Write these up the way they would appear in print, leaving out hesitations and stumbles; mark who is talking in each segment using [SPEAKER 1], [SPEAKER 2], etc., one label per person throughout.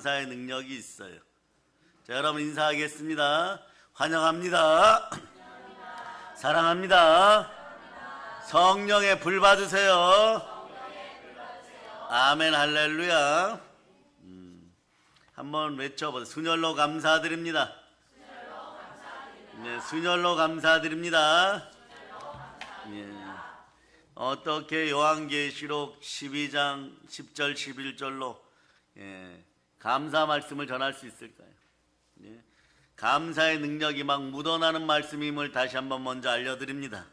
[SPEAKER 1] 감사의 능력이 있어요. 자, 여러분 인사하겠습니다. 환영합니다. 사랑합니다. 성령의 불 받으세요. 아멘 할렐루야. 한번 외쳐보세요. 순혈로 감사드립니다. 네, 순혈로 감사드립니다. 예. 어떻게 요한계시록 12장 10절 11절로 감사 말씀을 전할 수 있을까요? 예. 감사의 능력이 막 묻어나는 말씀임을 다시 한번 먼저 알려드립니다.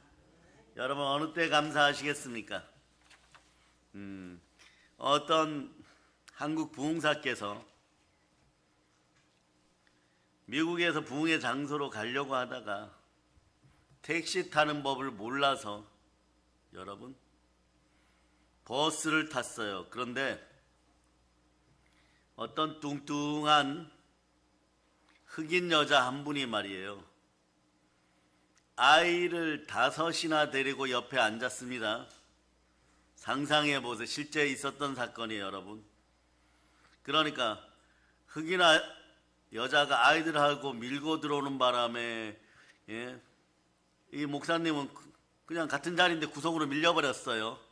[SPEAKER 1] 여러분 어느 때 감사하시겠습니까? 어떤 한국 부흥사께서 미국에서 부흥의 장소로 가려고 하다가 택시 타는 법을 몰라서 여러분 버스를 탔어요. 그런데 어떤 뚱뚱한 흑인 여자 한 분이 말이에요, 아이를 5이나 데리고 옆에 앉았습니다. 상상해 보세요. 실제 있었던 사건이에요, 여러분. 그러니까 흑인 여자가 아이들하고 밀고 들어오는 바람에 이 목사님은 그냥 같은 자리인데 구석으로 밀려버렸어요.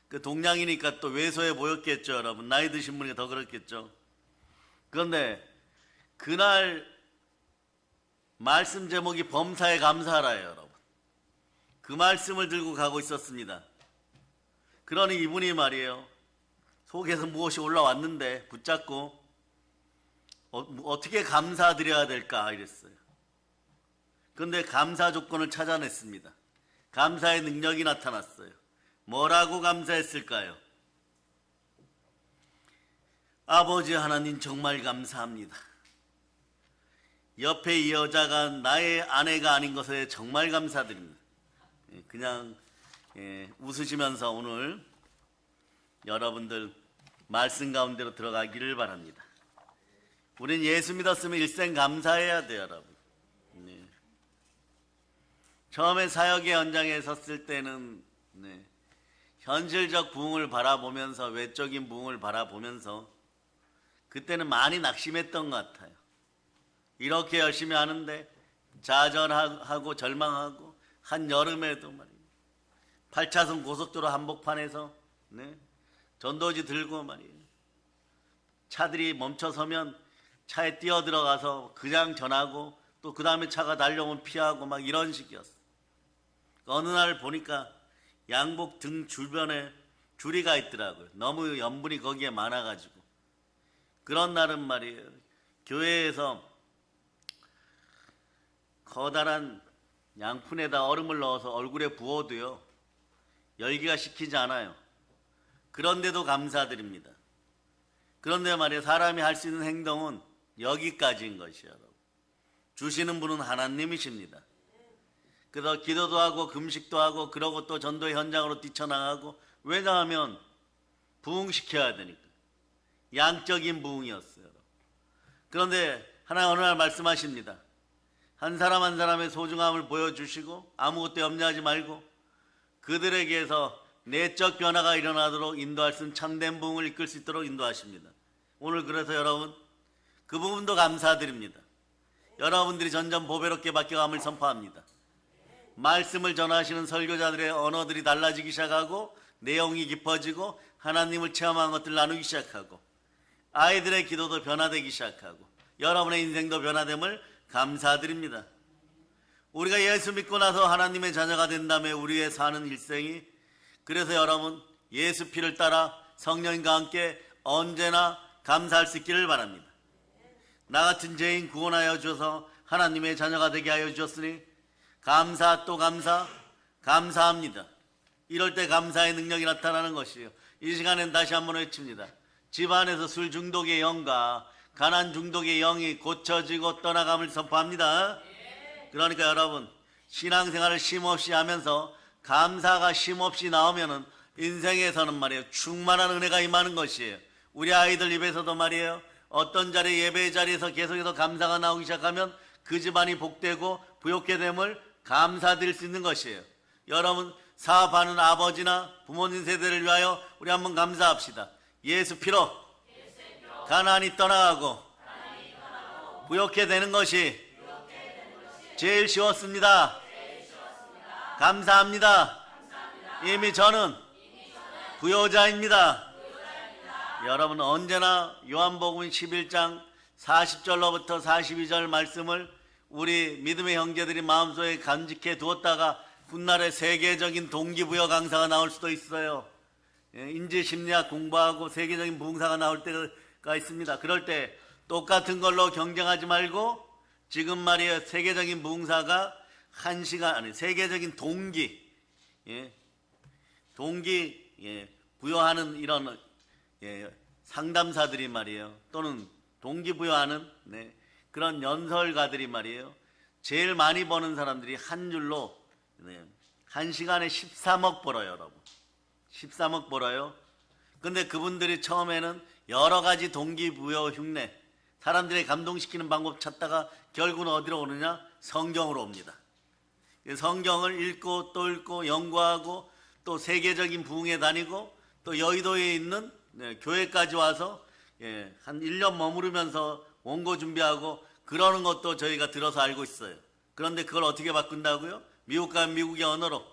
[SPEAKER 1] 그 동양이니까 또 왜소해 보였겠죠, 여러분. 나이 드신 분이 더 그렇겠죠. 그런데 그날 말씀 제목이 범사에 감사하라예요, 여러분. 그 말씀을 들고 가고 있었습니다. 그러니 이분이 말이에요, 속에서 무엇이 올라왔는데 붙잡고 어떻게 감사드려야 될까 이랬어요. 그런데 감사 조건을 찾아냈습니다. 감사의 능력이 나타났어요. 뭐라고 감사했을까요? 아버지 하나님 정말 감사합니다. 옆에 이 여자가 나의 아내가 아닌 것에 정말 감사드립니다. 그냥 웃으시면서 오늘 여러분들 말씀 가운데로 들어가기를 바랍니다. 우린 예수 믿었으면 일생 감사해야 돼요, 여러분. 처음에 사역의 현장에 섰을 때는 현실적 부흥을 바라보면서, 외적인 부흥을 바라보면서 그때는 많이 낙심했던 것 같아요. 이렇게 열심히 하는데 좌절하고 절망하고, 한여름에도 말이에요, 8차선 고속도로 한복판에서 전도지 들고 말이에요, 차들이 멈춰서면 차에 뛰어들어가서 그냥 전하고, 또 그 다음에 차가 달려오면 피하고 막 이런 식이었어요. 어느 날 보니까 양복 등 주변에 줄이 가 있더라고요. 너무 염분이 거기에 많아가지고. 그런 날은 말이에요, 교회에서 커다란 양푼에다 얼음을 넣어서 얼굴에 부어도요 열기가 식히지 않아요. 그런데도 감사드립니다. 그런데 말이에요, 사람이 할 수 있는 행동은 여기까지인 것이에요, 여러분. 주시는 분은 하나님이십니다. 그래서 기도도 하고 금식도 하고, 그러고 또 전도의 현장으로 뛰쳐나가고. 왜냐하면 부흥시켜야 되니까. 양적인 부흥이었어요. 그런데 하나님 어느 날 말씀하십니다. 한 사람 한 사람의 소중함을 보여주시고 아무것도 염려하지 말고 그들에게서 내적 변화가 일어나도록 인도할 수 있는 참된 부흥을 이끌 수 있도록 인도하십니다. 오늘 그래서 여러분 그 부분도 감사드립니다. 여러분들이 점점 보배롭게 바뀌어감을 선포합니다. 말씀을 전하시는 설교자들의 언어들이 달라지기 시작하고, 내용이 깊어지고, 하나님을 체험한 것들을 나누기 시작하고, 아이들의 기도도 변화되기 시작하고, 여러분의 인생도 변화됨을 감사드립니다. 우리가 예수 믿고 나서 하나님의 자녀가 된 다음에 우리의 사는 일생이, 그래서 여러분 예수 피를 따라 성령과 함께 언제나 감사할 수 있기를 바랍니다. 나 같은 죄인 구원하여 주셔서 하나님의 자녀가 되게 하여 주셨으니 감사 또 감사, 감사합니다. 이럴 때 감사의 능력이 나타나는 것이에요. 이 시간엔 다시 한번 외칩니다. 집안에서 술 중독의 영과 가난 중독의 영이 고쳐지고 떠나감을 선포합니다. 그러니까 여러분 신앙생활을 쉼없이 하면서 감사가 쉼없이 나오면은 인생에서는 말이에요, 충만한 은혜가 임하는 것이에요. 우리 아이들 입에서도 말이에요, 어떤 자리, 예배 자리에서 계속해서 감사가 나오기 시작하면 그 집안이 복되고 부욕게 됨을 감사드릴 수 있는 것이에요. 여러분 사업하는 아버지나 부모님 세대를 위하여 우리 한번 감사합시다. 예수 피로 가난이 떠나가고 부욕해 되는 것이 제일 쉬웠습니다. 감사합니다. 이미 저는 부요자입니다. 여러분 언제나 요한복음 11장 40절로부터 42절 말씀을 우리 믿음의 형제들이 마음속에 간직해 두었다가 훗날에 세계적인 동기부여 강사가 나올 수도 있어요. 인지심리학 공부하고 세계적인 부흥사가 나올 때가 있습니다. 그럴 때 똑같은 걸로 경쟁하지 말고 지금 말이에요. 세계적인 부흥사가 세계적인 동기 부여하는 이런 상담사들이 말이에요. 또는 동기부여하는 그런 연설가들이 말이에요. 제일 많이 버는 사람들이 한 줄로 한 시간에 13억 벌어요, 여러분. 13억 벌어요. 근데 그분들이 처음에는 여러 가지 동기부여 흉내, 사람들의 감동시키는 방법 찾다가 결국은 어디로 오느냐? 성경으로 옵니다. 성경을 읽고 또 읽고 연구하고 또 세계적인 부흥에 다니고 또 여의도에 있는 교회까지 와서 한 1년 머무르면서 원고 준비하고 그러는 것도 저희가 들어서 알고 있어요. 그런데 그걸 어떻게 바꾼다고요? 미국 가면 미국의 언어로,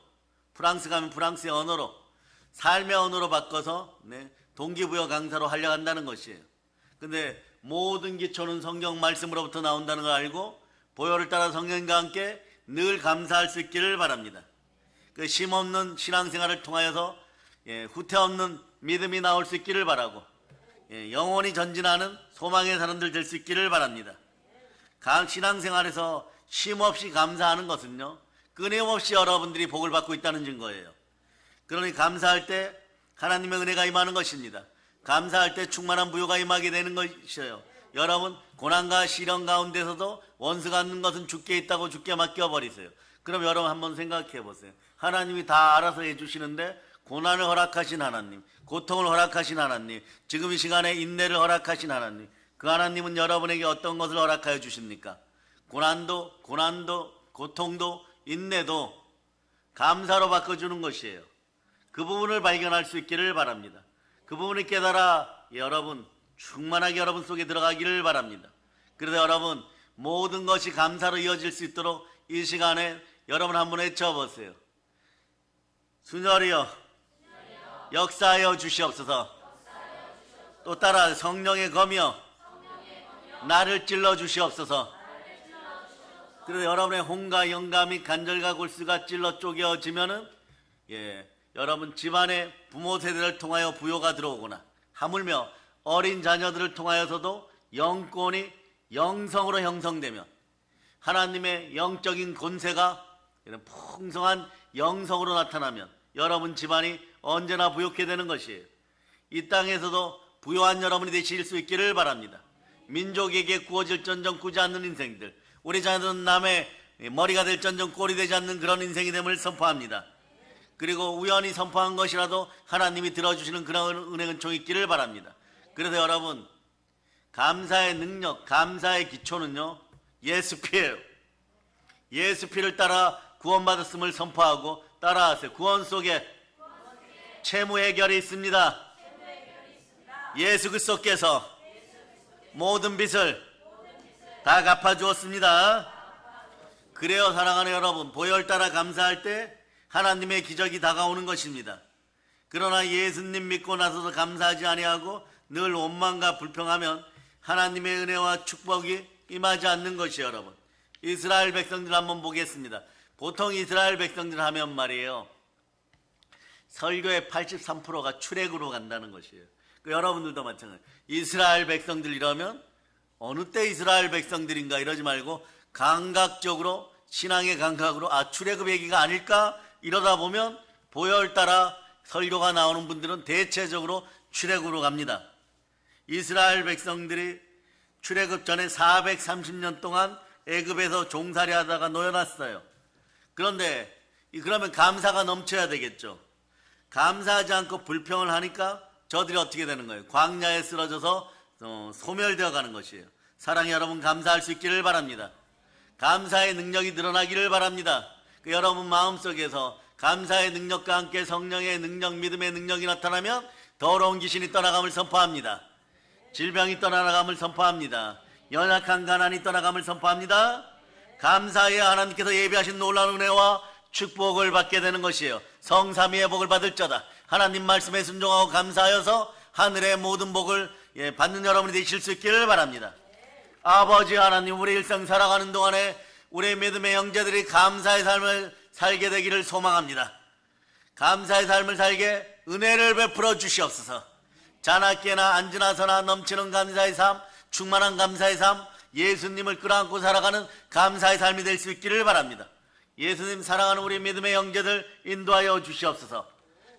[SPEAKER 1] 프랑스 가면 프랑스의 언어로, 삶의 언어로 바꿔서 동기부여 강사로 하려고 한다는 것이에요. 근데 모든 기초는 성경 말씀으로부터 나온다는 걸 알고 보혈을 따라 성령과 함께 늘 감사할 수 있기를 바랍니다. 그 쉼없는 신앙생활을 통하여서 후퇴 없는 믿음이 나올 수 있기를 바라고 영원히 전진하는 소망의 사람들 될 수 있기를 바랍니다. 신앙생활에서 쉼없이 감사하는 것은요, 끊임없이 여러분들이 복을 받고 있다는 증거예요. 그러니 감사할 때 하나님의 은혜가 임하는 것입니다. 감사할 때 충만한 부요가 임하게 되는 것이에요. 여러분 고난과 시련 가운데서도 원수가 않는 것은 주께 있다고 주께 맡겨버리세요. 그럼 여러분 한번 생각해 보세요. 하나님이 다 알아서 해주시는데 고난을 허락하신 하나님, 고통을 허락하신 하나님, 지금 이 시간에 인내를 허락하신 하나님, 그 하나님은 여러분에게 어떤 것을 허락하여 주십니까? 고난도 고통도 인내도 감사로 바꿔주는 것이에요. 그 부분을 발견할 수 있기를 바랍니다. 그 부분을 깨달아 여러분 충만하게 여러분 속에 들어가기를 바랍니다. 그래서 여러분 모든 것이 감사로 이어질 수 있도록 이 시간에 여러분 한번 외쳐보세요. 순혈이여 역사하여 주시옵소서. 또 따라 성령의 검이여 나를 찔러 주시옵소서. 그래서 여러분의 혼과 영감이 간절과 골수가 찔러 쪼개어지면은 여러분 집안의 부모 세대를 통하여 부요가 들어오거나 하물며 어린 자녀들을 통하여서도 영권이 영성으로 형성되면 하나님의 영적인 권세가 이런 풍성한 영성으로 나타나면 여러분 집안이 언제나 부욕해 되는 것이에요. 이 땅에서도 부요한 여러분이 되실 수 있기를 바랍니다. 민족에게 구워질전정 꾸지 않는 인생들, 우리 자녀들은 남의 머리가 될전정 꼴이 되지 않는 그런 인생이 됨을 선포합니다. 그리고 우연히 선포한 것이라도 하나님이 들어주시는 그런 은혜 은총이 있기를 바랍니다. 그래서 여러분 감사의 능력, 감사의 기초는요 예수 피예요. 예수 피를 따라 구원받았음을 선포하고 따라하세요. 구원 속에 채무 해결이 있습니다. 예수 그리스도께서 모든 빚을 다 갚아주었습니다. 그래요 사랑하는 여러분, 보혈 따라 감사할 때 하나님의 기적이 다가오는 것입니다. 그러나 예수님 믿고 나서도 감사하지 아니하고 늘 원망과 불평하면 하나님의 은혜와 축복이 임하지 않는 것이에요. 여러분 이스라엘 백성들 한번 보겠습니다. 보통 이스라엘 백성들 하면 말이에요 설교의 83%가 출애굽으로 간다는 것이에요. 여러분들도 마찬가지예요. 이스라엘 백성들 이러면 어느 때 이스라엘 백성들인가 이러지 말고 감각적으로 신앙의 감각으로 출애굽 얘기가 아닐까 이러다 보면 보혈 따라 설교가 나오는 분들은 대체적으로 출애굽으로 갑니다. 이스라엘 백성들이 출애굽 전에 430년 동안 애굽에서 종살이 하다가 놓여놨어요. 그런데 그러면 감사가 넘쳐야 되겠죠. 감사하지 않고 불평을 하니까 저들이 어떻게 되는 거예요? 광야에 쓰러져서 소멸되어 가는 것이에요. 사랑의 여러분 감사할 수 있기를 바랍니다. 감사의 능력이 늘어나기를 바랍니다. 여러분 마음속에서 감사의 능력과 함께 성령의 능력, 믿음의 능력이 나타나면 더러운 귀신이 떠나감을 선포합니다. 질병이 떠나감을 선포합니다. 연약한 가난이 떠나감을 선포합니다. 감사의 하나님께서 예비하신 놀라운 은혜와 축복을 받게 되는 것이에요. 성삼위의 복을 받을 자다. 하나님 말씀에 순종하고 감사하여서 하늘의 모든 복을 받는 여러분이 되실 수 있기를 바랍니다. 아버지 하나님, 우리 일생 살아가는 동안에 우리 믿음의 형제들이 감사의 삶을 살게 되기를 소망합니다. 감사의 삶을 살게 은혜를 베풀어 주시옵소서. 자나깨나 앉으나서나 넘치는 감사의 삶, 충만한 감사의 삶, 예수님을 끌어안고 살아가는 감사의 삶이 될 수 있기를 바랍니다. 예수님 사랑하는 우리 믿음의 형제들 인도하여 주시옵소서.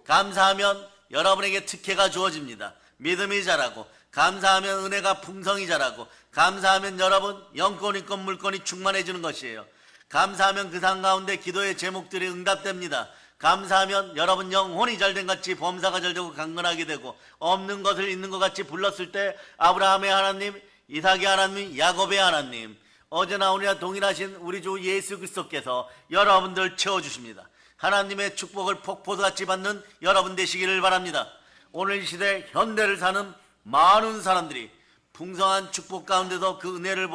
[SPEAKER 1] 감사하면 여러분에게 특혜가 주어집니다. 믿음이 자라고, 감사하면 은혜가 풍성히 자라고, 감사하면 여러분 영권, 인권, 물권이 충만해지는 것이에요. 감사하면 그 삶 가운데 기도의 제목들이 응답됩니다. 감사하면 여러분 영혼이 잘된 같이 범사가 잘되고 강건하게 되고, 없는 것을 있는 것 같이 불렀을 때 아브라함의 하나님, 이삭의 하나님, 야곱의 하나님, 어제나 오늘이나 동일하신 우리 주 예수 그리스도께서 여러분들 채워주십니다. 하나님의 축복을 폭포수같이 받는 여러분 되시기를 바랍니다. 오늘 이 시대 현대를 사는 많은 사람들이 풍성한 축복 가운데서 그 은혜를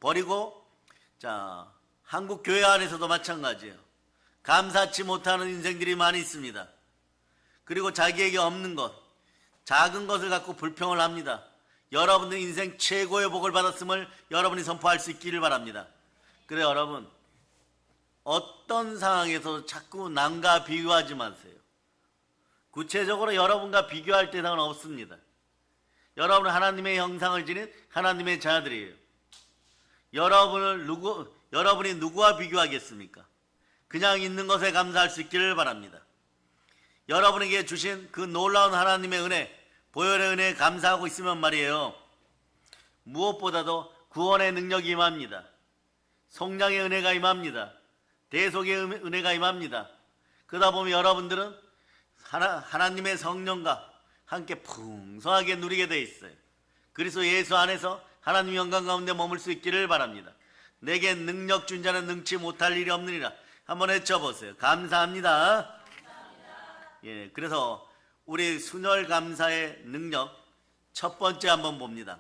[SPEAKER 1] 버리고 한국 교회 안에서도 마찬가지예요. 감사치 못하는 인생들이 많이 있습니다. 그리고 자기에게 없는 것, 작은 것을 갖고 불평을 합니다. 여러분들 인생 최고의 복을 받았음을 여러분이 선포할 수 있기를 바랍니다. 그래, 여러분 어떤 상황에서 자꾸 남과 비교하지 마세요. 구체적으로 여러분과 비교할 대상은 없습니다. 여러분은 하나님의 형상을 지닌 하나님의 자녀들이에요. 여러분이 누구와 비교하겠습니까? 그냥 있는 것에 감사할 수 있기를 바랍니다. 여러분에게 주신 그 놀라운 하나님의 은혜, 보혈의 은혜에 감사하고 있으면 말이에요, 무엇보다도 구원의 능력이 임합니다. 속량의 은혜가 임합니다. 대속의 은혜가 임합니다. 그러다 보면 여러분들은 하나님의 성령과 함께 풍성하게 누리게 돼 있어요. 그리스도 예수 안에서 하나님 영광 가운데 머물 수 있기를 바랍니다. 내게 능력 준 자는 능치 못할 일이 없느니라. 한번 외쳐보세요. 감사합니다. 예, 그래서 우리 순혈 감사의 능력 첫 번째 한번 봅니다.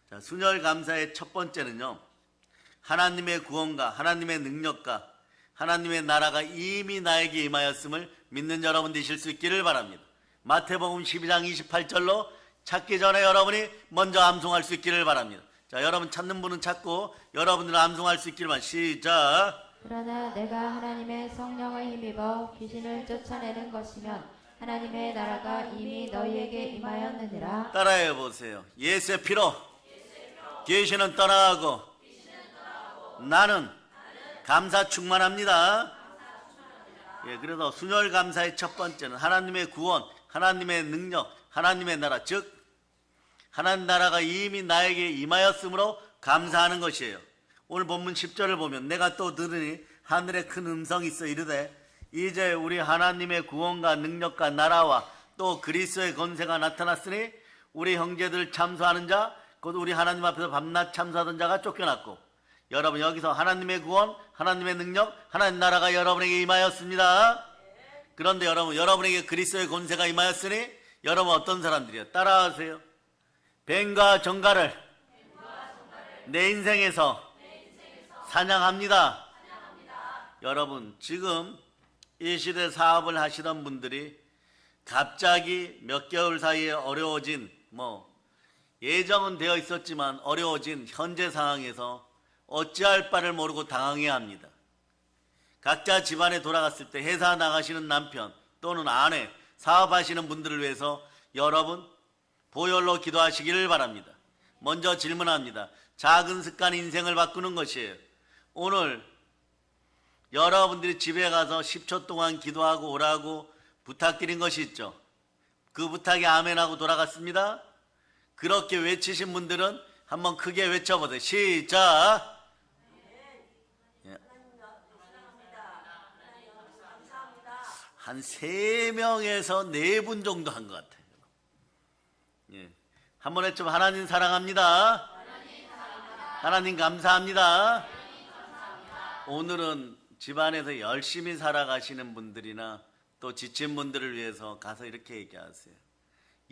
[SPEAKER 1] 자, 순혈 감사의 첫 번째는요, 하나님의 구원과 하나님의 능력과 하나님의 나라가 이미 나에게 임하였음을 믿는 여러분 되실 수 있기를 바랍니다. 마태복음 12장 28절로 찾기 전에 여러분이 먼저 암송할 수 있기를 바랍니다. 자, 여러분 찾는 분은 찾고 여러분들은 암송할 수 있기를 바랍니다. 시작.
[SPEAKER 2] 그러나 내가 하나님의 성령을 힘입어 귀신을 쫓아내는 것이면 하나님의 나라가 이미 너희에게 임하였느니라.
[SPEAKER 1] 따라해 보세요. 예수의 피로 귀신은 떠나가고 나는 감사 충만합니다. 예, 그래서 순혈 감사의 첫 번째는 하나님의 구원, 하나님의 능력, 하나님의 나라, 즉 하나님 나라가 이미 나에게 임하였으므로 감사하는 것이에요. 오늘 본문 10절을 보면 내가 또 들으니 하늘에 큰 음성이 있어 이르되 이제 우리 하나님의 구원과 능력과 나라와 또 그리스도의 권세가 나타났으니 우리 형제들 참소하는 자 곧 우리 하나님 앞에서 밤낮 참소하던 자가 쫓겨났고, 여러분 여기서 하나님의 구원, 하나님의 능력, 하나님 나라가 여러분에게 임하였습니다. 그런데 여러분에게 그리스도의 권세가 임하였으니 여러분 어떤 사람들이요? 따라하세요. 뱀과 정갈을 내 인생에서 사냥합니다. 여러분 지금 이 시대 사업을 하시던 분들이 갑자기 몇 개월 사이에 어려워진, 예정은 되어 있었지만 어려워진 현재 상황에서 어찌할 바를 모르고 당황해야 합니다. 각자 집안에 돌아갔을 때 회사 나가시는 남편 또는 아내, 사업하시는 분들을 위해서 여러분 보혈로 기도하시기를 바랍니다. 먼저 질문합니다. 작은 습관 인생을 바꾸는 것이에요. 오늘 여러분들이 집에 가서 10초 동안 기도하고 오라고 부탁드린 것이 있죠. 그 부탁에 아멘하고 돌아갔습니다. 그렇게 외치신 분들은 한번 크게 외쳐보세요. 시작. 한 3명에서 4분 정도 한 것 같아요. 예. 한번 외쳐보세요. 하나님 사랑합니다. 하나님 감사합니다. 오늘은 집안에서 열심히 살아가시는 분들이나 또 지친 분들을 위해서 가서 이렇게 얘기하세요.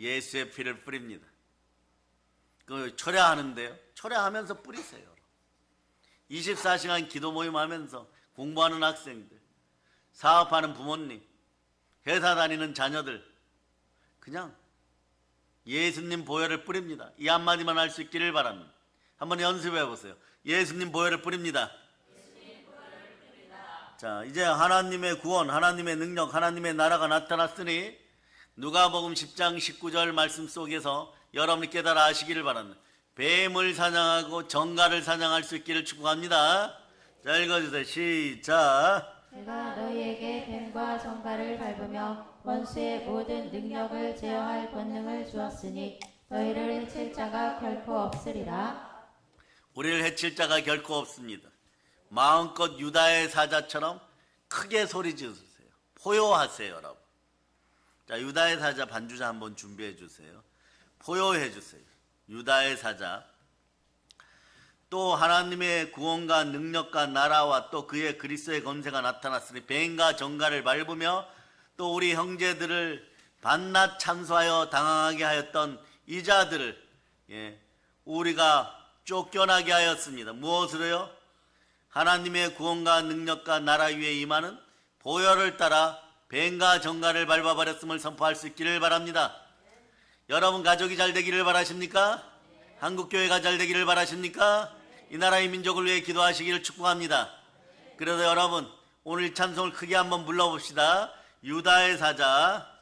[SPEAKER 1] 예수의 피를 뿌립니다. 철야하는데요. 철야하면서 뿌리세요. 24시간 기도 모임 하면서 공부하는 학생들, 사업하는 부모님, 회사 다니는 자녀들, 그냥 예수님 보혈을 뿌립니다. 이 한마디만 할 수 있기를 바랍니다. 한번 연습해 보세요. 예수님 보혈을 뿌립니다. 자, 이제 하나님의 구원, 하나님의 능력, 하나님의 나라가 나타났으니 누가복음 10장 19절 말씀 속에서 여러분이 깨달아 아시기를 바랍니다. 뱀을 사냥하고 정갈을 사냥할 수 있기를 축복합니다. 자, 읽어주세요. 시작.
[SPEAKER 2] 내가 너희에게 뱀과 정갈을 밟으며 원수의 모든 능력을 제어할 권능을 주었으니 너희를 해칠 자가 결코 없으리라.
[SPEAKER 1] 우리를 해칠 자가 결코 없습니다. 마음껏 유다의 사자처럼 크게 소리 지으세요. 포효하세요, 여러분. 자, 유다의 사자 반주자 한번 준비해 주세요. 포효해 주세요. 유다의 사자. 또 하나님의 구원과 능력과 나라와 또 그의 그리스도의 권세가 나타났으니 뱀과 정갈을 밟으며 또 우리 형제들을 밤낮 참소하여 당황하게 하였던 이 자들을 우리가 쫓겨나게 하였습니다. 무엇으로요? 하나님의 구원과 능력과 나라 위에 임하는 보혈을 따라 뱀과 정갈을 밟아버렸음을 선포할 수 있기를 바랍니다. 여러분 가족이 잘 되기를 바라십니까? 한국교회가 잘 되기를 바라십니까? 이 나라의 민족을 위해 기도하시기를 축복합니다. 그래서 여러분 오늘 찬송을 크게 한번 불러봅시다. 유다의 사자.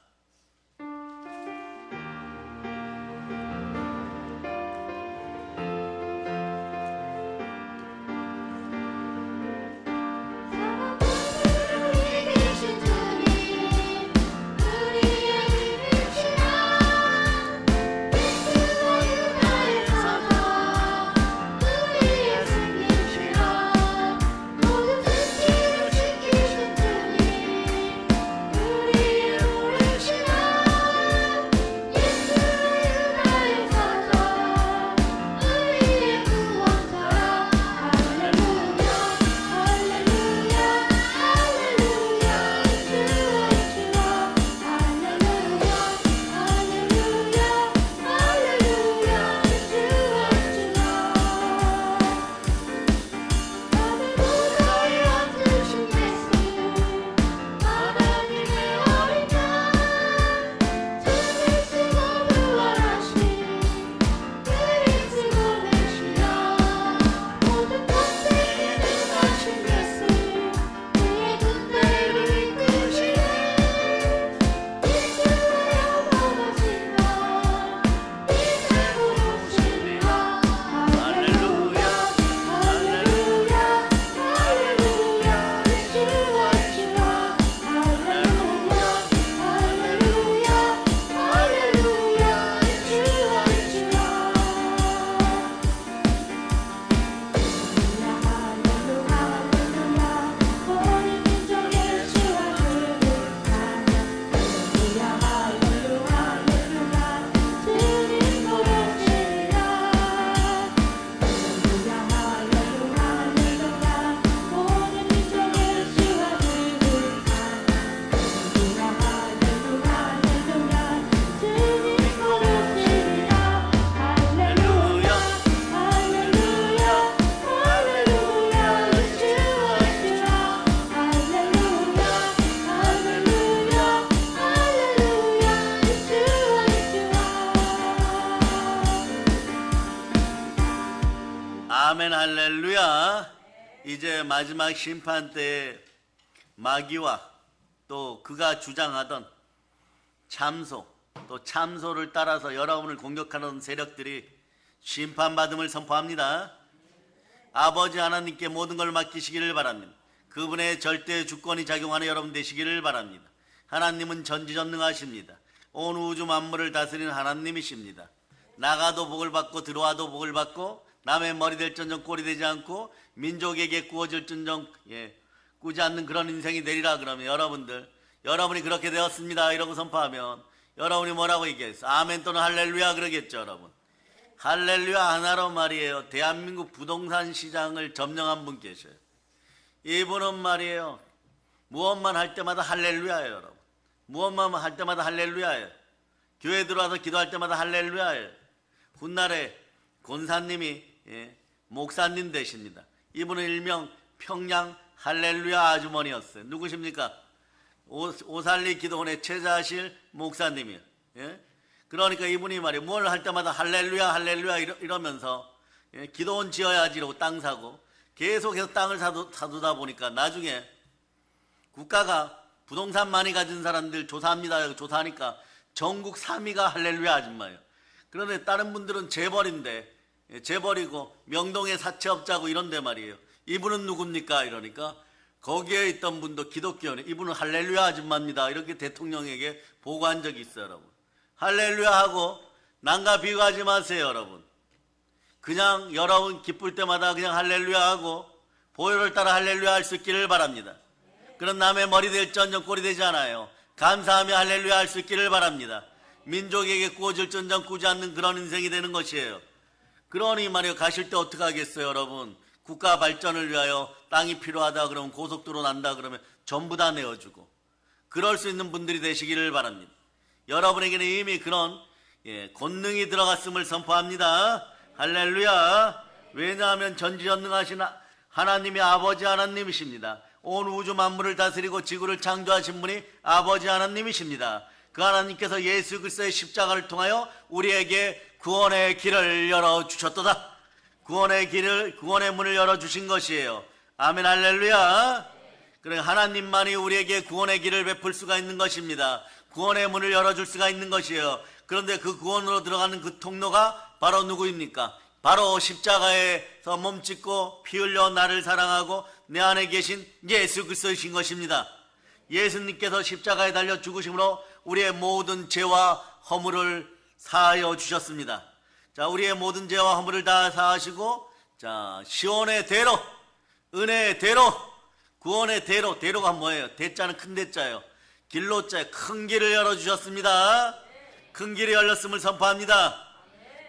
[SPEAKER 1] 아멘 할렐루야. 이제 마지막 심판 때 마귀와 또 그가 주장하던 참소 또 참소를 따라서 여러분을 공격하는 세력들이 심판받음을 선포합니다. 아버지 하나님께 모든 걸 맡기시기를 바랍니다. 그분의 절대 주권이 작용하는 여러분 되시기를 바랍니다. 하나님은 전지전능하십니다. 온 우주 만물을 다스리는 하나님이십니다. 나가도 복을 받고 들어와도 복을 받고 남의 머리 될전정 꼴이 되지 않고 민족에게 구워질전정 꾸지 않는 그런 인생이 되리라. 그러면 여러분이 그렇게 되었습니다 이러고 선포하면 여러분이 뭐라고 얘기했어? 아멘 또는 할렐루야 그러겠죠. 여러분 할렐루야 하나로 말이에요. 대한민국 부동산 시장을 점령한 분 계셔요. 이분은 말이에요 무엇만 할 때마다 할렐루야예요. 여러분 무엇만 할 때마다 할렐루야예요. 교회 들어와서 기도할 때마다 할렐루야예요. 훗날에 권사님이 목사님 되십니다. 이분은 일명 평양 할렐루야 아주머니였어요. 누구십니까? 오살리 기도원의 최자실 목사님이요. 그러니까 이분이 말이에요. 뭘 할 때마다 할렐루야 할렐루야 이러면서 기도원 지어야지라고 땅 사고 계속해서 땅을 사두다 보니까 나중에 국가가 부동산 많이 가진 사람들 조사합니다. 조사하니까 전국 3위가 할렐루야 아줌마예요. 그런데 다른 분들은 재벌인데 재벌이고 명동의 사채업자고 이런데 말이에요. 이분은 누굽니까? 이러니까 거기에 있던 분도 기독교네. 이분은 할렐루야 아줌마입니다. 이렇게 대통령에게 보고한 적이 있어요, 여러분. 할렐루야 하고 남과 비교하지 마세요, 여러분. 그냥 여러분 기쁠 때마다 그냥 할렐루야 하고 보혈을 따라 할렐루야 할 수 있기를 바랍니다. 그런 남의 머리 될전정 꼴이 되지 않아요. 감사하며 할렐루야 할 수 있기를 바랍니다. 민족에게 구워질전정 꾸지 않는 그런 인생이 되는 것이에요. 그러니 말이에요. 가실 때 어떻게 하겠어요, 여러분? 국가 발전을 위하여 땅이 필요하다 그러면 고속도로 난다 그러면 전부 다 내어주고 그럴 수 있는 분들이 되시기를 바랍니다. 여러분에게는 이미 그런 권능이 들어갔음을 선포합니다. 할렐루야. 왜냐하면 전지전능하신 하나님이 아버지 하나님이십니다. 온 우주 만물을 다스리고 지구를 창조하신 분이 아버지 하나님이십니다. 그 하나님께서 예수 그리스도의 십자가를 통하여 우리에게 구원의 길을 열어주셨도다. 구원의 문을 열어주신 것이에요. 아멘 할렐루야. 그래 하나님만이 우리에게 구원의 길을 베풀 수가 있는 것입니다. 구원의 문을 열어줄 수가 있는 것이에요. 그런데 그 구원으로 들어가는 그 통로가 바로 누구입니까? 바로 십자가에서 몸짓고 피 흘려 나를 사랑하고 내 안에 계신 예수 그리스도이신 것입니다. 예수님께서 십자가에 달려 죽으심으로 우리의 모든 죄와 허물을 사하여 주셨습니다. 자, 우리의 모든 죄와 허물을 다 사하시고, 자, 시온의 대로, 은혜의 대로, 구원의 대로, 대로가 뭐예요? 대자는 큰 대자예요. 길로자에 큰 길을 열어주셨습니다. 큰 길이 열렸음을 선포합니다.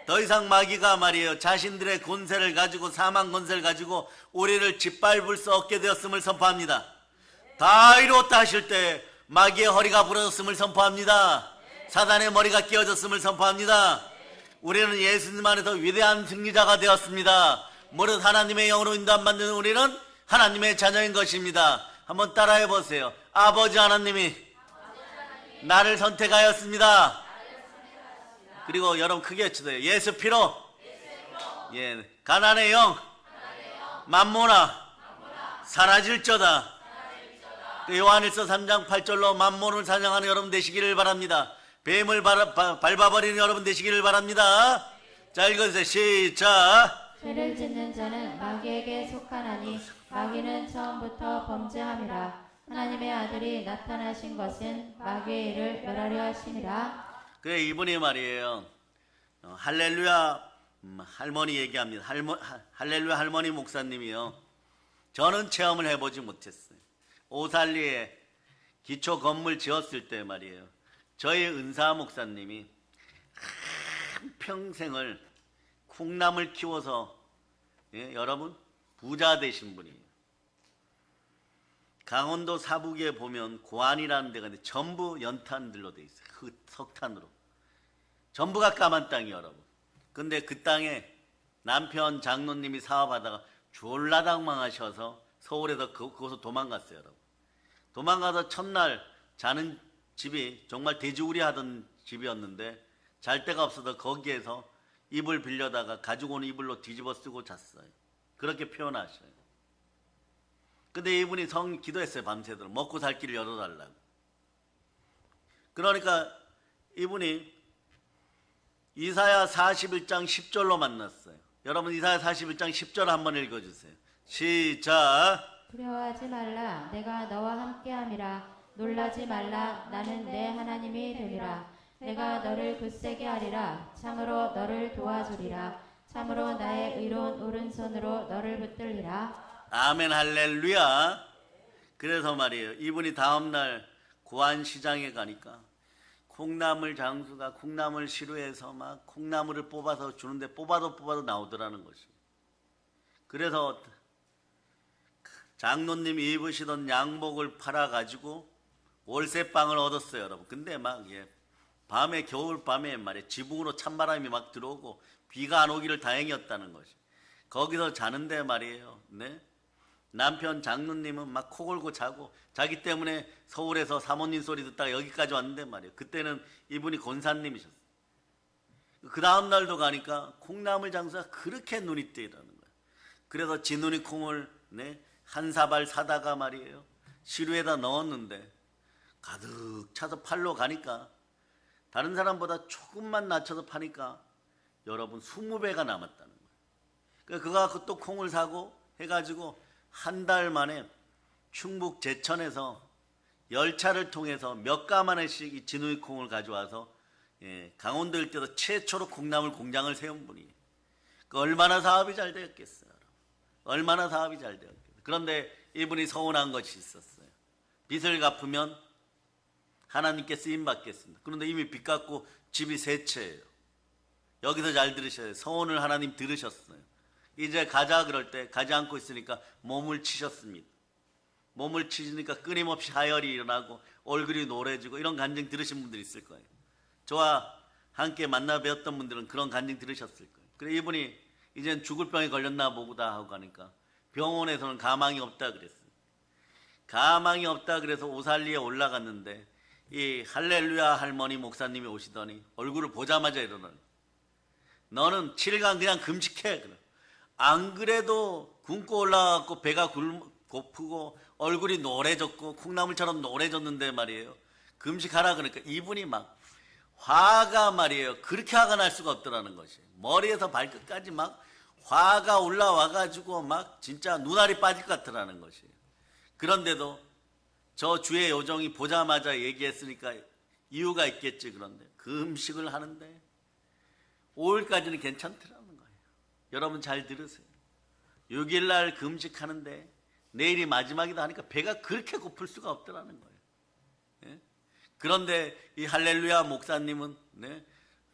[SPEAKER 1] 더 이상 마귀가 말이에요. 자신들의 권세를 가지고, 사망 권세를 가지고 우리를 짓밟을 수 없게 되었음을 선포합니다. 다 이루었다 하실 때 마귀의 허리가 부러졌음을 선포합니다. 사단의 머리가 끼어졌음을 선포합니다. 우리는 예수님 안에서 위대한 승리자가 되었습니다. 무릇 하나님의 영으로 인도받는 우리는 하나님의 자녀인 것입니다. 한번 따라해 보세요. 아버지 하나님이 나를 선택하였습니다. 그리고 여러분 크게 외치세요. 예수 피로 가난의 영 만모나 사라질저다. 요한일서 3장 8절로 만몬을 사냥하는 여러분 되시기를 바랍니다. 뱀을 밟아버리는 여러분 되시기를 바랍니다. 자, 읽어주세요. 시작.
[SPEAKER 2] 죄를 짓는 자는 마귀에게 속하나니 마귀는 처음부터 범죄함이라. 하나님의 아들이 나타나신 것은 마귀의 일을 멸하려 하심이라.
[SPEAKER 1] 그래 이분이 말이에요. 할렐루야 할머니 얘기합니다. 할렐루야 할머니 목사님이요. 저는 체험을 해보지 못했어요. 오살리에 기초 건물 지었을 때 말이에요. 저희 은사 목사님이 평생을 콩나물 키워서 여러분 부자 되신 분이에요. 강원도 사북에 보면 고안이라는 데가 있는데 전부 연탄들로 돼 있어요. 그 석탄으로 전부가 까만 땅이 여러분. 근데 그 땅에 남편 장로님이 사업하다가 졸라 당망하셔서 서울에서 거기서 도망갔어요. 여러분. 도망가서 첫날 자는 집이 정말 돼지우리 하던 집이었는데 잘 데가 없어서 거기에서 이불 빌려다가 가지고 온 이불로 뒤집어 쓰고 잤어요. 그렇게 표현하셔요. 근데 이분이 기도했어요. 밤새도록 먹고 살 길을 열어달라고. 그러니까 이분이 이사야 41장 10절로 만났어요. 여러분 이사야 41장 10절 한번 읽어주세요. 시작.
[SPEAKER 2] 두려워하지 말라. 내가 너와 함께함이라. 놀라지 말라. 나는 내 하나님이 되리라. 내가 너를 굳세게 하리라. 참으로 너를 도와주리라. 참으로 나의 의로운 오른손으로 너를 붙들리라.
[SPEAKER 1] 아멘 할렐루야. 그래서 말이에요. 이분이 다음날 고안시장에 가니까 콩나물 장수가 콩나물 시루해서 막 콩나물을 뽑아서 주는데 뽑아도 나오더라는 것입니다. 그래서 장로님이 입으시던 양복을 팔아가지고 월세방을 얻었어요, 여러분. 근데 막 밤에 겨울 밤에 말이에요. 지붕으로 찬바람이 막 들어오고 비가 안 오기를 다행이었다는 것이. 거기서 자는데 말이에요. 네? 남편 장로님은 막 코 골고 자고 자기 때문에 서울에서 사모님 소리 듣다가 여기까지 왔는데 말이에요. 그때는 이분이 권사님이셨어요. 그 다음 날도 가니까 콩나물 장사가 그렇게 눈이 뜨이라는 거예요. 그래서 진눈이 콩을 네, 한 사발 사다가 말이에요. 시루에다 넣었는데 가득 차서 팔러 가니까 다른 사람보다 조금만 낮춰서 파니까 여러분 20배가 남았다는 거예요. 그러니까 그가 또 콩을 사고 해가지고 한 달 만에 충북 제천에서 열차를 통해서 몇 가마네씩 이 진우이 콩을 가져와서 강원도 일대에서 최초로 콩나물 공장을 세운 분이에요. 그 얼마나 사업이 잘 되었겠어요. 얼마나 사업이 잘 되었겠어요. 그런데 이분이 서운한 것이 있었어요. 빚을 갚으면 하나님께 쓰임 받겠습니다. 그런데 이미 빚 갚고 집이 세 채예요. 여기서 잘 들으셔야 돼요. 서원을 하나님 들으셨어요. 이제 가자 그럴 때 가지 않고 있으니까 몸을 치셨습니다. 몸을 치시니까 끊임없이 하혈이 일어나고 얼굴이 노래지고 이런 간증 들으신 분들이 있을 거예요. 저와 함께 만나 뵈었던 분들은 그런 간증 들으셨을 거예요. 그래 이분이 이젠 죽을 병에 걸렸나 보구다 하고 가니까 병원에서는 가망이 없다 그랬어요. 가망이 없다 그래서 오살리에 올라갔는데 이 할렐루야 할머니 목사님이 오시더니 얼굴을 보자마자 이러더니 너는 7일 그냥 금식해. 그래. 안 그래도 굶고 올라가고 배가 고프고 얼굴이 노래졌고 콩나물처럼 노래졌는데 말이에요. 금식하라 그러니까 이분이 막 화가 말이에요. 그렇게 화가 날 수가 없더라는 것이. 머리에서 발끝까지 막 화가 올라와가지고 막 진짜 눈알이 빠질 것 같더라는 것이. 그런데도 저 주의 요정이 보자마자 얘기했으니까 이유가 있겠지. 그런데 금식을 하는데 5일까지는 괜찮더라는 거예요. 여러분 잘 들으세요. 6일날 금식하는데 내일이 마지막이다 하니까 배가 그렇게 고플 수가 없더라는 거예요. 예? 그런데 이 할렐루야 목사님은 네,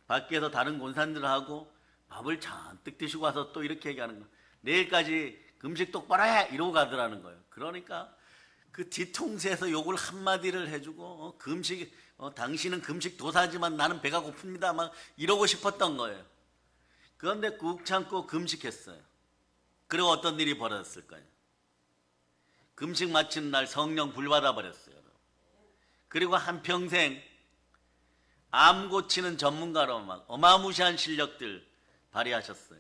[SPEAKER 1] 밖에서 다른 권사님들하고 밥을 잔뜩 드시고 와서 또 이렇게 얘기하는 거예요. 내일까지 금식 똑바로 해! 이러고 가더라는 거예요. 그러니까 그 뒤통수에서 욕을 한마디를 해주고 금식 당신은 금식 도사지만 나는 배가 고픕니다 막 이러고 싶었던 거예요. 그런데 꾹 참고 금식했어요. 그리고 어떤 일이 벌어졌을까요? 금식 마치는 날 성령 불 받아 버렸어요. 그리고 한평생 암 고치는 전문가로 막 어마무시한 실력들 발휘하셨어요.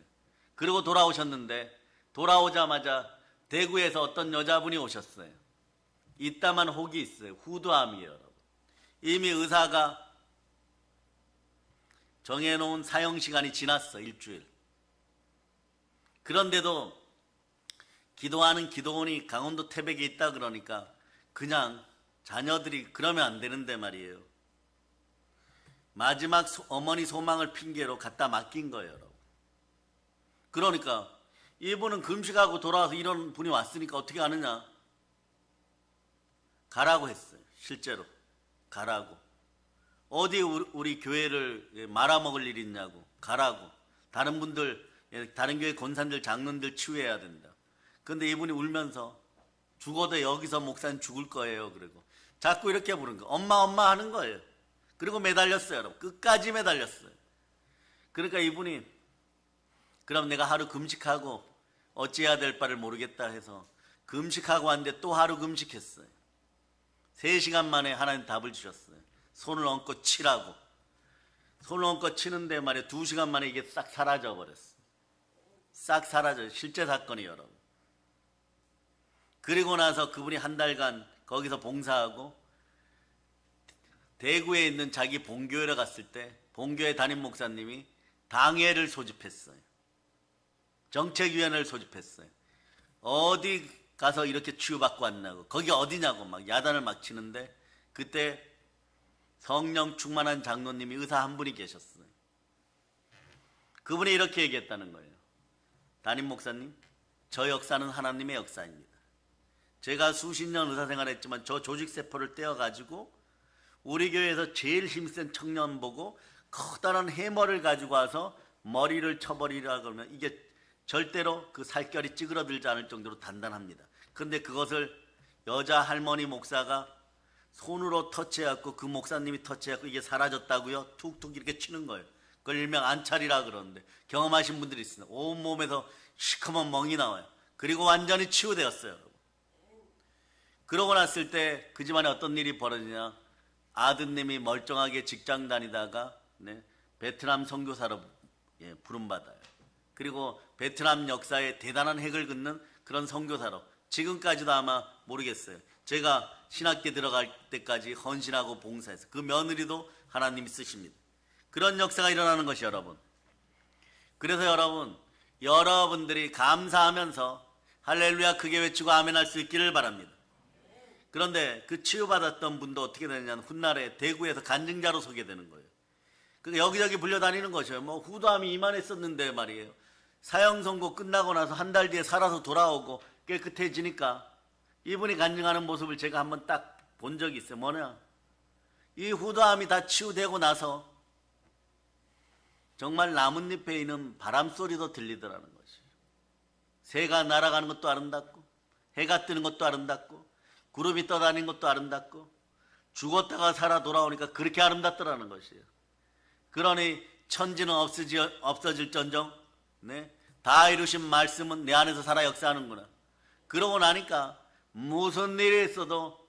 [SPEAKER 1] 그리고 돌아오셨는데 돌아오자마자 대구에서 어떤 여자분이 오셨어요. 이따만 혹이 있어요. 후두암이에요. 여러분. 이미 의사가 정해놓은 사형시간이 지났어. 일주일. 그런데도 기도하는 기도원이 강원도 태백에 있다 그러니까 그냥 자녀들이 그러면 안 되는데 말이에요. 마지막 어머니 소망을 핑계로 갖다 맡긴 거예요. 여러분. 그러니까 이분은 금식하고 돌아와서 이런 분이 왔으니까 어떻게 하느냐. 가라고 했어요. 실제로 가라고. 어디 우리 교회를 말아먹을 일이 있냐고. 가라고. 다른 분들 다른 교회 권사님들 장로님들 치유해야 된다. 그런데 이분이 울면서 죽어도 여기서 목사님 죽을 거예요. 그리고 자꾸 이렇게 부른 거. 엄마 엄마 하는 거예요. 그리고 매달렸어요. 여러분. 끝까지 매달렸어요. 그러니까 이분이 그럼 내가 하루 금식하고 어찌해야 될 바를 모르겠다 해서 금식하고 왔는데 또 하루 금식했어요. 3시간 만에 하나님 답을 주셨어요. 손을 얹고 치라고. 손을 얹고 치는데 말이에요. 2시간 만에 이게 싹 사라져 버렸어요. 싹 사라져요. 실제 사건이 여러분. 그리고 나서 그분이 한 달간 거기서 봉사하고 대구에 있는 자기 본교회를 갔을 때 본교회 담임 목사님이 당회를 소집했어요. 정책위원회를 소집했어요. 어디 가서 이렇게 치유받고 왔냐고. 거기 어디냐고 막 야단을 막 치는데 그때 성령 충만한 장로님이 의사 한 분이 계셨어요. 그분이 이렇게 얘기했다는 거예요. 담임 목사님, 저 역사는 하나님의 역사입니다. 제가 수십 년 의사생활을 했지만 저 조직세포를 떼어가지고 우리 교회에서 제일 힘센 청년 보고 커다란 해머를 가지고 와서 머리를 쳐버리라 그러면 이게 절대로 그 살결이 찌그러들지 않을 정도로 단단합니다. 그런데 그것을 여자 할머니 목사가 손으로 터치해갖고 그 목사님이 터치해갖고 이게 사라졌다고요? 툭툭 이렇게 치는 거예요. 그걸 일명 안찰이라 그러는데 경험하신 분들이 있습니다. 온몸에서 시커먼 멍이 나와요. 그리고 완전히 치유되었어요. 그러고 났을 때 그 집안에 어떤 일이 벌어지냐, 아드님이 멀쩡하게 직장 다니다가 베트남 선교사로 부름받아요. 그리고 베트남 역사에 대단한 획을 긋는 그런 선교사로 지금까지도 아마 모르겠어요. 제가 신학교 들어갈 때까지 헌신하고 봉사해서 그 며느리도 하나님이 쓰십니다. 그런 역사가 일어나는 것이 여러분. 그래서 여러분들이 감사하면서 할렐루야 크게 외치고 아멘 할 수 있기를 바랍니다. 그런데 그 치유받았던 분도 어떻게 되느냐면 훗날에 대구에서 간증자로 서게 되는 거예요. 여기저기 불려다니는 것이에요. 뭐 후도함이 이만했었는데 말이에요. 사형 선고 끝나고 나서 한 달 뒤에 살아서 돌아오고 깨끗해지니까 이분이 간증하는 모습을 제가 한번 딱 본 적이 있어요. 뭐냐? 이 후도함이 다 치유되고 나서 정말 나뭇잎에 있는 바람소리도 들리더라는 것이에요. 새가 날아가는 것도 아름답고 해가 뜨는 것도 아름답고 구름이 떠다니는 것도 아름답고 죽었다가 살아 돌아오니까 그렇게 아름답더라는 것이에요. 그러니 천지는 없어질전정 다 이루신 말씀은 내 안에서 살아 역사하는구나. 그러고 나니까 무슨 일이 있어도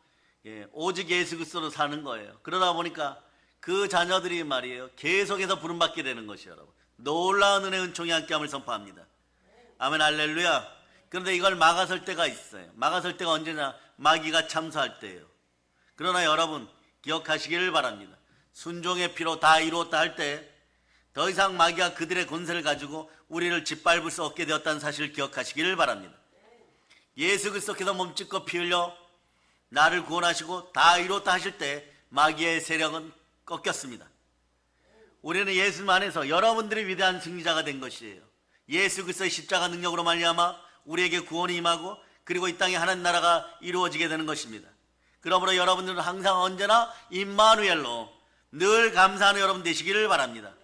[SPEAKER 1] 오직 예수 그리스도로 사는 거예요. 그러다 보니까 그 자녀들이 말이에요 계속해서 부름받게 되는 것이에요. 여러분, 놀라운 은혜 은총이 함께함을 선포합니다. 아멘 할렐루야. 그런데 이걸 막아설 때가 있어요. 막아설 때가 언제냐? 마귀가 참소할 때예요. 그러나 여러분 기억하시기를 바랍니다. 순종의 피로 다 이루었다 할 때 더 이상 마귀가 그들의 권세를 가지고 우리를 짓밟을 수 없게 되었다는 사실을 기억하시기를 바랍니다. 예수 그리스도께서 몸짓고 피 흘려 나를 구원하시고 다 이루었다 하실 때 마귀의 세력은 꺾였습니다. 우리는 예수님 안에서 여러분들이 위대한 승리자가 된 것이에요. 예수 그리스도의 십자가 능력으로 말미암아 우리에게 구원이 임하고 그리고 이 땅에 하나님 나라가 이루어지게 되는 것입니다. 그러므로 여러분들은 항상 언제나 임마누엘로 늘 감사하는 여러분 되시기를 바랍니다.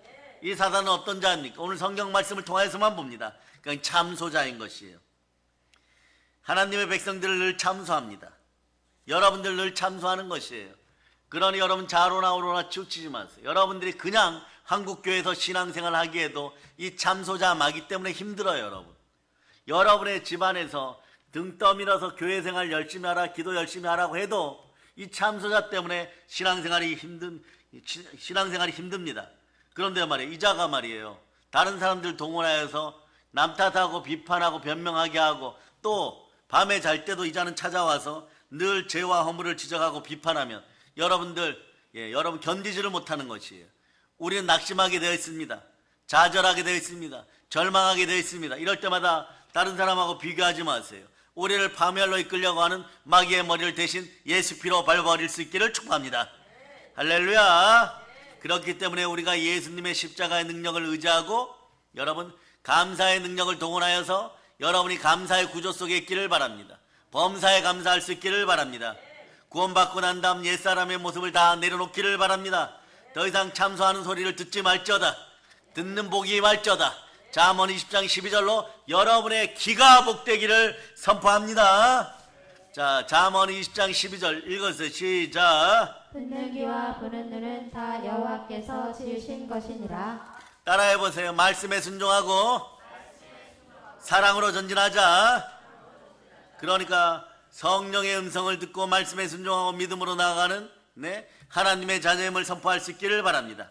[SPEAKER 1] 이 사단은 어떤 자입니까? 오늘 성경 말씀을 통해서만 봅니다. 그냥 참소자인 것이에요. 하나님의 백성들을 늘 참소합니다. 여러분들 늘 참소하는 것이에요. 그러니 여러분 좌로나 우로나 치우치지 마세요. 여러분들이 그냥 한국교회에서 신앙생활 하기에도 이 참소자 마귀 때문에 힘들어요. 여러분, 여러분의 집안에서 등 떠밀어서 교회생활 열심히 하라, 기도 열심히 하라고 해도 이 참소자 때문에 신앙생활이 힘듭니다. 그런데 말이에요, 이자가 말이에요 다른 사람들 동원하여서 남 탓하고 비판하고 변명하게 하고 또 밤에 잘 때도 이자는 찾아와서 늘 죄와 허물을 지적하고 비판하면 여러분 견디지를 못하는 것이에요. 우리는 낙심하게 되어 있습니다. 좌절하게 되어 있습니다. 절망하게 되어 있습니다. 이럴 때마다 다른 사람하고 비교하지 마세요. 우리를 파멸로 이끌려고 하는 마귀의 머리를 대신 예수 피로 밟아버릴 수 있기를 축복합니다. 할렐루야. 그렇기 때문에 우리가 예수님의 십자가의 능력을 의지하고 여러분 감사의 능력을 동원하여서 여러분이 감사의 구조 속에 있기를 바랍니다. 범사에 감사할 수 있기를 바랍니다. 구원받고 난 다음 옛사람의 모습을 다 내려놓기를 바랍니다. 더 이상 참소하는 소리를 듣지 말지어다. 듣는 복이 말지어다. 잠언 20장 12절로 여러분의 기가 복되기를 선포합니다. 자, 잠언 20장 12절 읽어주세요. 시작.
[SPEAKER 2] 듣는 귀와 보는 눈은 다 여호와께서 지으신 것이니라.
[SPEAKER 1] 따라해보세요. 말씀에 순종하고 사랑으로 전진하자. 그러니까 성령의 음성을 듣고 말씀에 순종하고 믿음으로 나아가는 하나님의 자녀임을 선포할 수 있기를 바랍니다.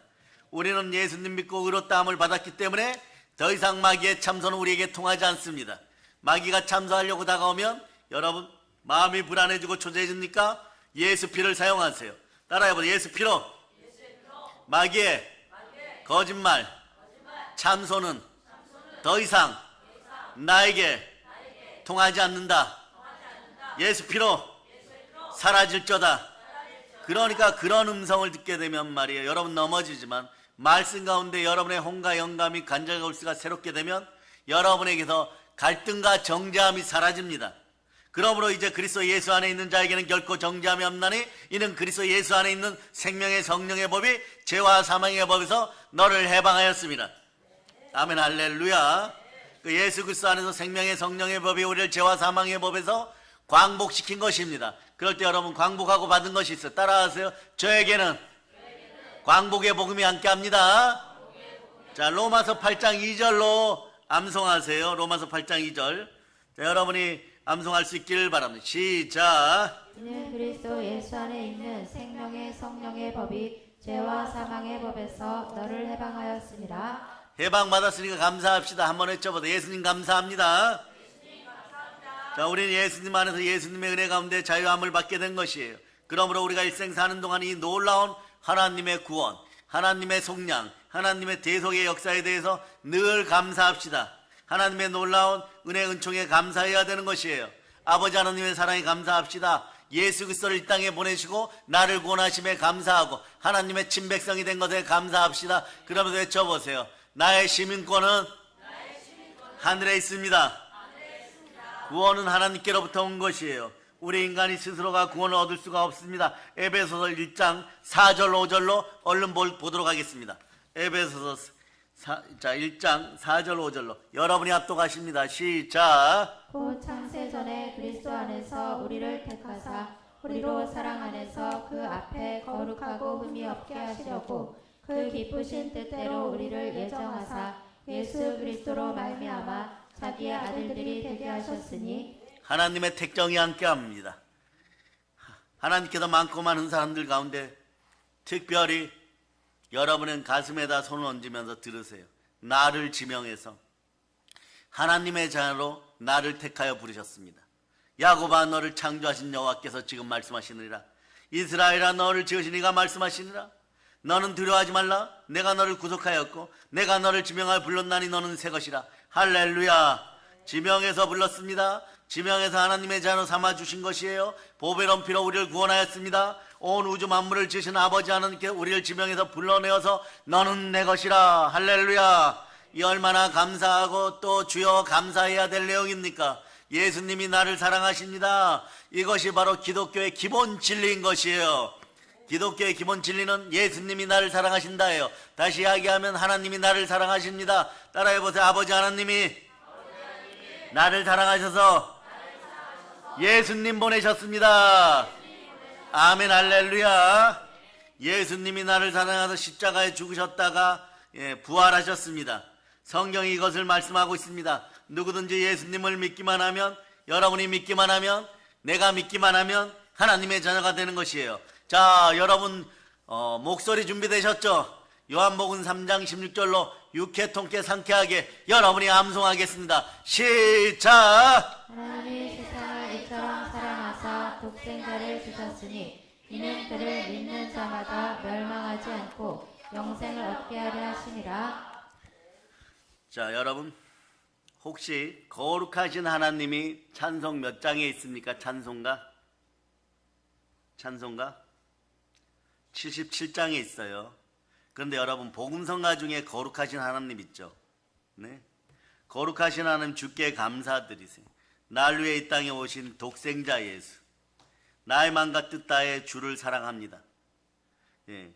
[SPEAKER 1] 우리는 예수님 믿고 의롭다함을 받았기 때문에 더 이상 마귀의 참소는 우리에게 통하지 않습니다. 마귀가 참소하려고 다가오면 여러분 마음이 불안해지고 초조해집니까? 예수 피를 사용하세요. 따라해보세요. 예수 피로 마귀의 거짓말 참소는 더 이상 나에게 통하지 않는다. 예수 피로 사라질저다. 그러니까 그런 음성을 듣게 되면 말이에요 여러분 넘어지지만 말씀 가운데 여러분의 혼과 영감이 간절과 울수가 새롭게 되면 여러분에게서 갈등과 정죄함이 사라집니다. 그러므로 이제 그리스도 예수 안에 있는 자에게는 결코 정죄함이 없나니 이는 그리스도 예수 안에 있는 생명의 성령의 법이 죄와 사망의 법에서 너를 해방하였습니다. 아멘 할렐루야. 그 예수 그리스도 안에서 생명의 성령의 법이 우리를 죄와 사망의 법에서 광복시킨 것입니다. 그럴 때 여러분 광복하고 받은 것이 있어요. 따라하세요. 저에게는 광복의 복음이 함께합니다. 자, 로마서 8장 2절로 암송하세요. 로마서 8장 2절. 자, 여러분이 암송할 수 있기를 바랍니다. 시작.
[SPEAKER 2] 이는 그리스도 예수 안에 있는 생명의 성령의 법이 죄와 사망의 법에서 너를 해방하였습니다.
[SPEAKER 1] 해방받았으니까 감사합시다. 한번 외쳐보세요. 예수님 감사합니다. 자, 우리는 예수님 안에서 예수님의 은혜 가운데 자유함을 받게 된 것이에요. 그러므로 우리가 일생 사는 동안 이 놀라운 하나님의 구원, 하나님의 속량, 하나님의 대속의 역사에 대해서 늘 감사합시다. 하나님의 놀라운 은혜 은총에 감사해야 되는 것이에요. 아버지 하나님의 사랑에 감사합시다. 예수 그리스도를 이 땅에 보내시고 나를 구원하심에 감사하고 하나님의 친백성이 된 것에 감사합시다. 그러면서 외쳐보세요. 나의 시민권은 하늘에 있습니다. 구원은 하나님께로부터 온 것이에요. 우리 인간이 스스로가 구원을 얻을 수가 없습니다. 에베소서 1장 4절 5절로 얼른 보도록 하겠습니다. 에베소서 1장 4절 5절로 여러분이 합독하십니다. 시작.
[SPEAKER 2] 곧 창세 전에 그리스도 안에서 우리를 택하사 우리로 사랑 안에서 그 앞에 거룩하고 흠이 없게 하시려고 그 기쁘신 뜻대로 우리를 예정하사 예수 그리스도로 말미암아 자기의 아들들이 되게 하셨으니
[SPEAKER 1] 하나님의 택정이 함께합니다. 하나님께서 많고 많은 사람들 가운데 특별히 여러분은 가슴에다 손을 얹으면서 들으세요. 나를 지명해서 하나님의 자녀로 나를 택하여 부르셨습니다. 야곱아 너를 창조하신 여호와께서 지금 말씀하시느니라. 이스라엘아 너를 지으신 이가 말씀하시느니라. 너는 두려워하지 말라. 내가 너를 구속하였고 내가 너를 지명하여 불렀나니 너는 새 것이라. 할렐루야. 지명해서 불렀습니다. 지명해서 하나님의 자녀 삼아주신 것이에요. 보배로운 피로 우리를 구원하였습니다. 온 우주 만물을 지으신 아버지 하나님께 우리를 지명해서 불러내어서 너는 내 것이라. 할렐루야. 이 얼마나 감사하고 또 주여 감사해야 될 내용입니까? 예수님이 나를 사랑하십니다. 이것이 바로 기독교의 기본 진리인 것이에요. 기독교의 기본 진리는 예수님이 나를 사랑하신다예요. 다시 이야기하면 하나님이 나를 사랑하십니다. 따라해보세요. 아버지 하나님이 나를 사랑하셔서 예수님 보내셨습니다. 아멘. 할렐루야. 예수님이 나를 사랑하셔서 십자가에 죽으셨다가 부활하셨습니다. 성경이 이것을 말씀하고 있습니다. 누구든지 예수님을 믿기만 하면, 여러분이 믿기만 하면, 내가 믿기만 하면 하나님의 자녀가 되는 것이에요. 자, 여러분 목소리 준비되셨죠? 요한복음 3장 16절로 육회 통쾌 상쾌하게 여러분이 암송하겠습니다. 시작.
[SPEAKER 2] 하나님이 세상을 이처럼 사랑하사 독생자를 주셨으니 이는 그를 믿는 자마다 멸망하지 않고 영생을 얻게 하려 하심이라.
[SPEAKER 1] 자, 여러분 혹시 거룩하신 하나님이 찬송 몇 장에 있습니까? 찬송가 77장에 있어요. 그런데 여러분 복음성가 중에 거룩하신 하나님 있죠? 네. 거룩하신 하나님 주께 감사드리세요. 날 위해 이 땅에 오신 독생자 예수, 나의 마음과 뜻 다해 주를 사랑합니다. 예.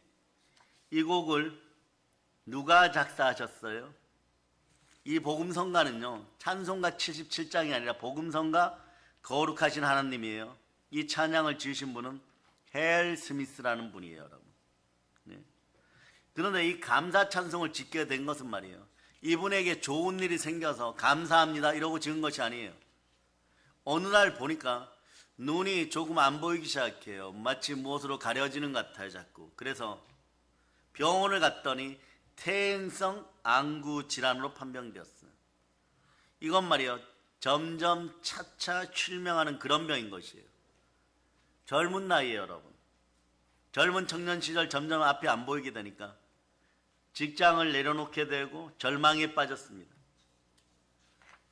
[SPEAKER 1] 이 곡을 누가 작사하셨어요? 이 복음성가는요, 찬송가 77장이 아니라 복음성가 거룩하신 하나님이에요. 이 찬양을 지으신 분은 헬 스미스라는 분이에요, 여러분. 네. 그런데 이 감사 찬송을 짓게 된 것은 말이에요, 이분에게 좋은 일이 생겨서 감사합니다 이러고 지은 것이 아니에요. 어느 날 보니까 눈이 조금 안 보이기 시작해요. 마치 무엇으로 가려지는 것 같아요, 자꾸. 그래서 병원을 갔더니 퇴행성 안구 질환으로 판명되었어요. 이건 말이에요, 점점 차차 실명하는 그런 병인 것이에요. 젊은 나이에 여러분, 젊은 청년 시절 점점 앞이 안 보이게 되니까 직장을 내려놓게 되고 절망에 빠졌습니다.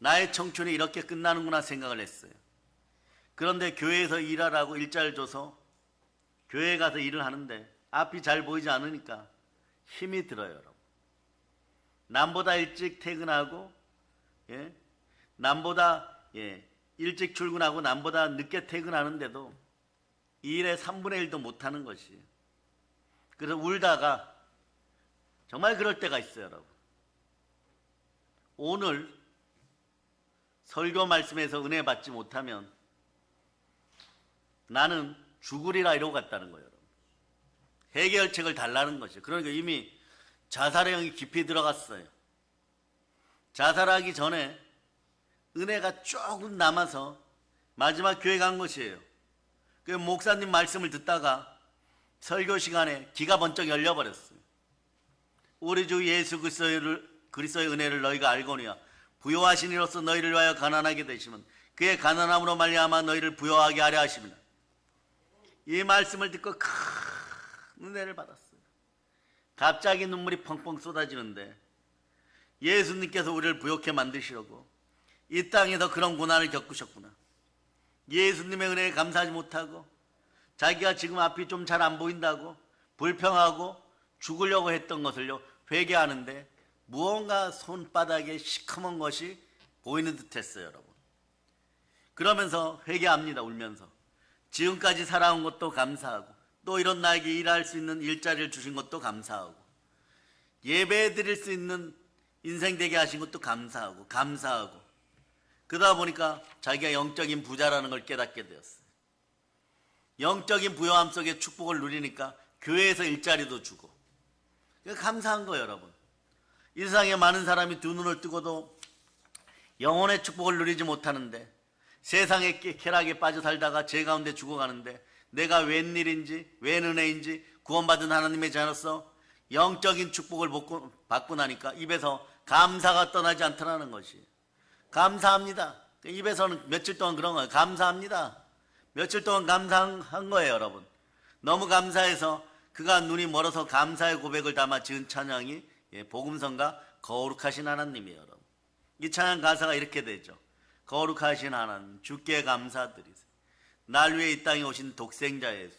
[SPEAKER 1] 나의 청춘이 이렇게 끝나는구나 생각을 했어요. 그런데 교회에서 일하라고 일자를 줘서 교회에 가서 일을 하는데 앞이 잘 보이지 않으니까 힘이 들어요, 여러분. 남보다 일찍 퇴근하고, 남보다 일찍 출근하고 남보다 늦게 퇴근하는데도 이 일의 3분의 1도 못하는 것이에요. 그래서 울다가 정말 그럴 때가 있어요, 여러분. 오늘 설교 말씀에서 은혜 받지 못하면 나는 죽으리라 이러고 갔다는 거예요, 여러분. 해결책을 달라는 것이에요. 그러니까 이미 자살의 영이 깊이 들어갔어요. 자살하기 전에 은혜가 조금 남아서 마지막 교회 간 것이에요. 그 목사님 말씀을 듣다가 설교 시간에 귀가 번쩍 열려버렸어요. 우리 주 예수 그리스도의 은혜를 너희가 알거니와 부요하신 이로써 너희를 위하여 가난하게 되시면 그의 가난함으로 말미암아 너희를 부요하게 하려 하십니다. 이 말씀을 듣고 큰 은혜를 받았어요. 갑자기 눈물이 펑펑 쏟아지는데 예수님께서 우리를 부욕해 만드시려고 이 땅에서 그런 고난을 겪으셨구나. 예수님의 은혜에 감사하지 못하고 자기가 지금 앞이 좀 잘 안 보인다고 불평하고 죽으려고 했던 것을요 회개하는데 무언가 손바닥에 시커먼 것이 보이는 듯 했어요. 여러분, 그러면서 회개합니다. 울면서 지금까지 살아온 것도 감사하고 또 이런 나에게 일할 수 있는 일자리를 주신 것도 감사하고 예배 드릴 수 있는 인생 되게 하신 것도 감사하고 그러다 보니까 자기가 영적인 부자라는 걸 깨닫게 되었어요. 영적인 부요함 속에 축복을 누리니까 교회에서 일자리도 주고 감사한 거예요. 여러분, 이 세상에 많은 사람이 두 눈을 뜨고도 영혼의 축복을 누리지 못하는데 세상의 쾌락에 빠져 살다가 죄 가운데 죽어가는데 내가 웬일인지 웬 은혜인지 구원받은 하나님의 자녀로서 영적인 축복을 받고 나니까 입에서 감사가 떠나지 않더라는 것이. 감사합니다. 입에서는 며칠 동안 그런 거예요. 감사합니다. 며칠 동안 감사한 거예요. 여러분, 너무 감사해서 그가 눈이 멀어서 감사의 고백을 담아 지은 찬양이 복음성가 거룩하신 하나님이에요. 여러분, 이 찬양 가사가 이렇게 되죠. 거룩하신 하나님 주께 감사드리세. 날 위해 이 땅에 오신 독생자 예수.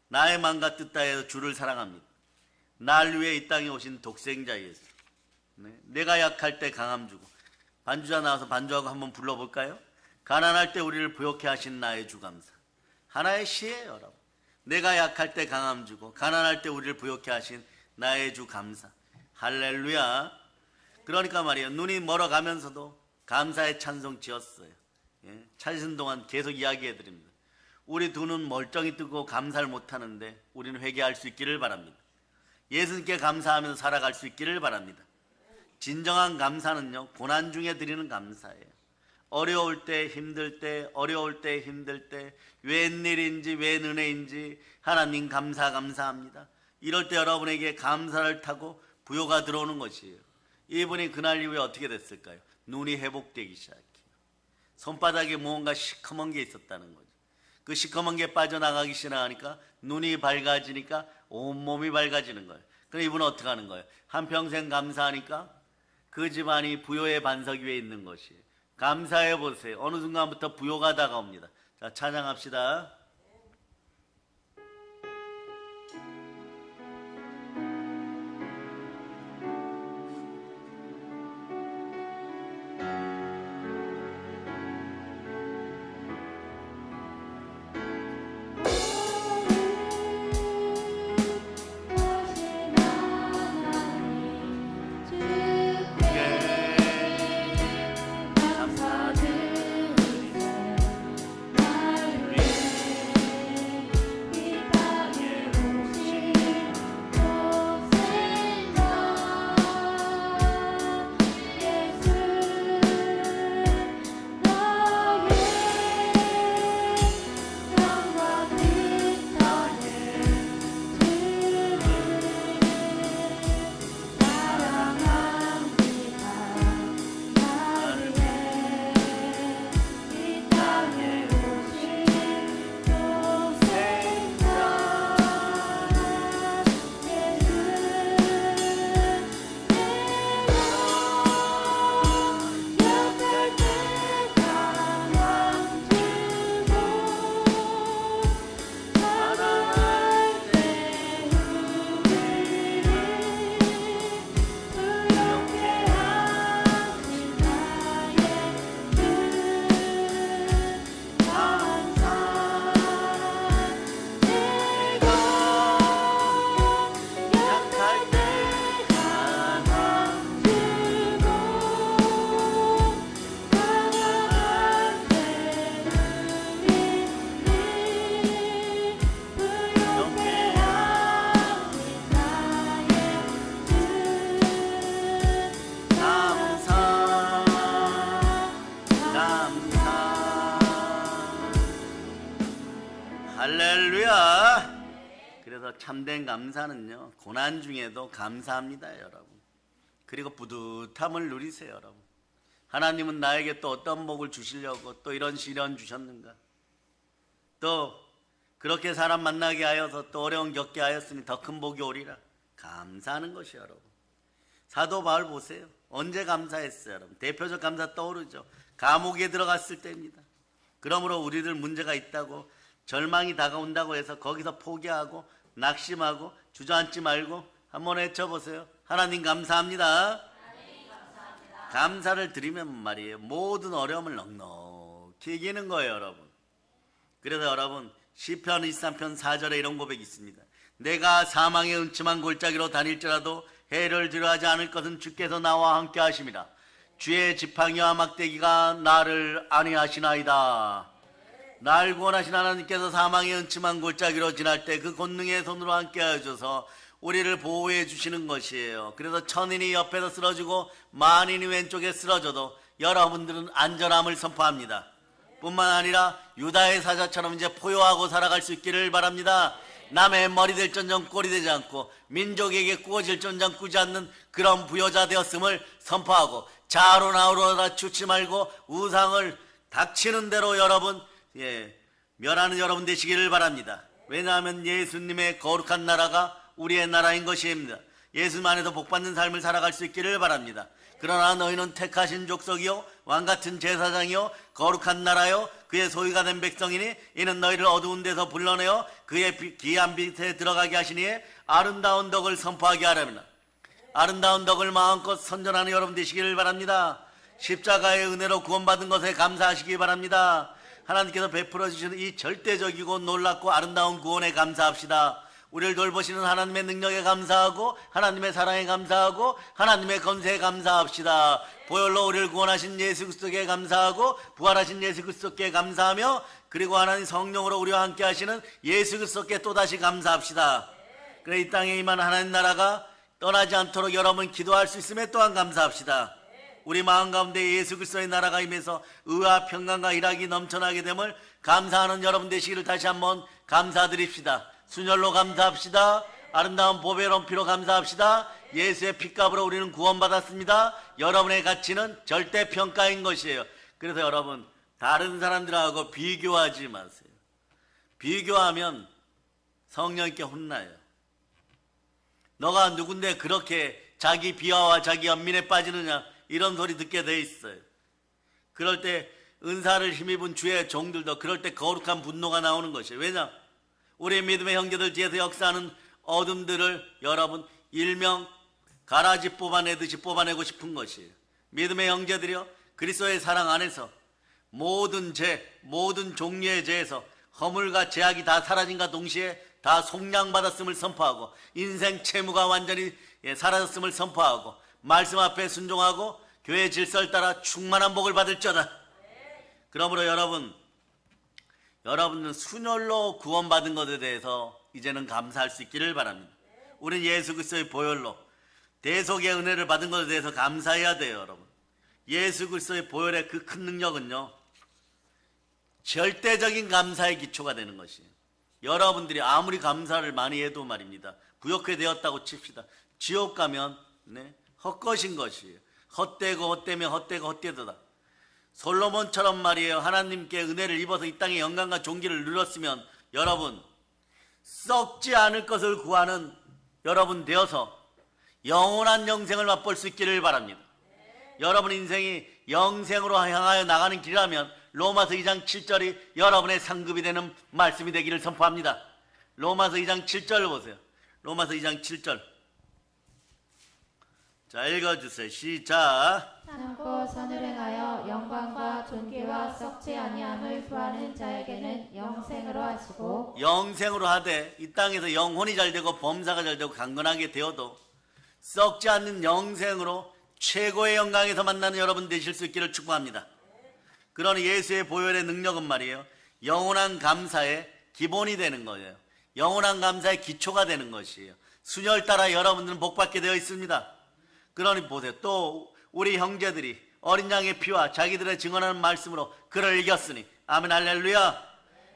[SPEAKER 1] 나의 마음과 뜻 다해서 주를 사랑합니다. 날 위해 이 땅에 오신 독생자 예수. 내가 약할 때 강함 주고. 반주자 나와서 반주하고 한번 불러볼까요? 가난할 때 우리를 부욕해 하신 나의 주 감사. 하나의 시예요. 여러분, 내가 약할 때 강함 주고 가난할 때 우리를 부욕해 하신 나의 주 감사. 할렐루야. 그러니까 말이에요, 눈이 멀어가면서도 감사의 찬송 지었어요. 찾으신 동안 계속 이야기해 드립니다. 우리 두 눈 멀쩡히 뜨고 감사를 못하는데 우리는 회개할 수 있기를 바랍니다. 예수님께 감사하면서 살아갈 수 있기를 바랍니다. 진정한 감사는요, 고난 중에 드리는 감사예요. 어려울 때, 힘들 때, 웬일인지 웬 은혜인지 하나님 감사합니다. 이럴 때 여러분에게 감사를 타고 부요가 들어오는 것이에요. 이분이 그날 이후에 어떻게 됐을까요? 눈이 회복되기 시작해요. 손바닥에 무언가 시커먼 게 있었다는 거죠. 그 시커먼 게 빠져나가기 시작하니까 눈이 밝아지니까 온몸이 밝아지는 거예요. 그럼 이분은 어떻게 하는 거예요? 한평생 감사하니까 그 집안이 부요의 반석 위에 있는 것이에요. 감사해 보세요. 어느 순간부터 부요가 다가옵니다. 자, 찬양합시다. 할렐루야. 그래서 참된 감사는요, 고난 중에도 감사합니다, 여러분. 그리고 뿌듯함을 누리세요, 여러분. 하나님은 나에게 또 어떤 복을 주시려고 또 이런 시련 주셨는가? 또 그렇게 사람 만나게 하여서 또 어려움 겪게 하였으니 더 큰 복이 오리라. 감사하는 것이 여러분. 사도 바울 보세요. 언제 감사했어요, 여러분? 대표적 감사 떠오르죠. 감옥에 들어갔을 때입니다. 그러므로 우리들 문제가 있다고, 절망이 다가온다고 해서 거기서 포기하고 낙심하고 주저앉지 말고 한번 외쳐보세요. 하나님 감사합니다. 감사를 드리면 말이에요, 모든 어려움을 넉넉히 이기는 거예요, 여러분. 그래서 여러분, 시편 23편 4절에 이런 고백이 있습니다. 내가 사망의 음침한 골짜기로 다닐지라도 해를 두려워하지 않을 것은 주께서 나와 함께 하심이라. 주의 지팡이와 막대기가 나를 안위하시나이다. 날 구원하신 하나님께서 사망의 음침한 골짜기로 지날 때 그 권능의 손으로 함께 하셔서 우리를 보호해 주시는 것이에요. 그래서 천인이 옆에서 쓰러지고 만인이 왼쪽에 쓰러져도 여러분들은 안전함을 선포합니다. 뿐만 아니라 유다의 사자처럼 이제 포효하고 살아갈 수 있기를 바랍니다. 남의 머리 될 전정 꼴이 되지 않고 민족에게 꾸어질 전정 꾸지 않는 그런 부여자 되었음을 선포하고, 자로 나오로다 추치 말고 우상을 닥치는 대로 여러분 멸하는 여러분 되시기를 바랍니다. 왜냐하면 예수님의 거룩한 나라가 우리의 나라인 것입니다. 예수님 안에서 복받는 삶을 살아갈 수 있기를 바랍니다. 그러나 너희는 택하신 족속이요 왕같은 제사장이요 거룩한 나라요 그의 소유가 된 백성이니 이는 너희를 어두운 데서 불러내어 그의 기이한 빛에 들어가게 하시니 아름다운 덕을 선포하게 하렵니다. 아름다운 덕을 마음껏 선전하는 여러분 되시기를 바랍니다. 십자가의 은혜로 구원받은 것에 감사하시기 바랍니다. 하나님께서 베풀어 주시는 이 절대적이고 놀랍고 아름다운 구원에 감사합시다. 우리를 돌보시는 하나님의 능력에 감사하고 하나님의 사랑에 감사하고 하나님의 권세에 감사합시다. 보혈로 우리를 구원하신 예수 그리스도께 감사하고 부활하신 예수 그리스도께 감사하며, 그리고 하나님 성령으로 우리와 함께 하시는 예수 그리스도께 또다시 감사합시다. 그래 이 땅에 임한 하나님 나라가 떠나지 않도록 여러분 기도할 수 있음에 또한 감사합시다. 우리 마음 가운데 예수 그리스도의 나라가 임해서 의와 평강과 일하기 넘쳐나게 됨을 감사하는 여러분 되시기를 다시 한번 감사드립시다. 순혈로 감사합시다. 아름다운 보배로운 피로 감사합시다. 예수의 피값으로 우리는 구원받았습니다. 여러분의 가치는 절대 평가인 것이에요. 그래서 여러분, 다른 사람들하고 비교하지 마세요. 비교하면 성령님께 혼나요. 너가 누군데 그렇게 자기 비하와 자기 연민에 빠지느냐, 이런 소리 듣게 돼 있어요. 그럴 때 은사를 힘입은 주의 종들도 그럴 때 거룩한 분노가 나오는 것이에요. 왜냐? 우리 믿음의 형제들 뒤에서 역사하는 어둠들을 여러분 일명 가라지 뽑아내듯이 뽑아내고 싶은 것이에요. 믿음의 형제들이요, 그리스도의 사랑 안에서 모든 죄, 모든 종류의 죄에서 허물과 죄악이 다 사라진과 동시에 다 속량받았음을 선포하고 인생 채무가 완전히 사라졌음을 선포하고 말씀 앞에 순종하고 교회 질서를 따라 충만한 복을 받을지어다. 그러므로 여러분은 순혈로 구원받은 것에 대해서 이제는 감사할 수 있기를 바랍니다. 우리는 예수 그리스도의 보혈로 대속의 은혜를 받은 것에 대해서 감사해야 돼요, 여러분. 예수 그리스도의 보혈의 그 큰 능력은요, 절대적인 감사의 기초가 되는 것이에요. 여러분들이 아무리 감사를 많이 해도 말입니다, 부욕해 되었다고 칩시다. 지옥 가면 헛것인 것이에요. 헛되고 헛되며 헛되고 헛되도다. 솔로몬처럼 말이에요, 하나님께 은혜를 입어서 이 땅의 영광과 존귀를 누렸으면 여러분 썩지 않을 것을 구하는 여러분 되어서 영원한 영생을 맛볼 수 있기를 바랍니다. 여러분 인생이 영생으로 향하여 나가는 길이라면 로마서 2장 7절이 여러분의 상급이 되는 말씀이 되기를 선포합니다. 로마서 2장 7절 보세요. 로마서 2장 7절. 자, 읽어주세요. 시작.
[SPEAKER 2] 참고 선을 행하여 영광과 존귀와 썩지 아니함을 구하는 자에게는 영생으로 하시고,
[SPEAKER 1] 영생으로 하되 이 땅에서 영혼이 잘되고 범사가 잘되고 강건하게 되어도 썩지 않는 영생으로 최고의 영광에서 만나는 여러분 되실 수 있기를 축복합니다. 그러니 예수의 보혈의 능력은 말이에요, 영원한 감사의 기본이 되는 거예요. 영원한 감사의 기초가 되는 것이에요. 순혈 따라 여러분들은 복받게 되어 있습니다. 그러니 보세요. 또 우리 형제들이 어린 양의 피와 자기들의 증언하는 말씀으로 그를 이겼으니, 아멘 할렐루야.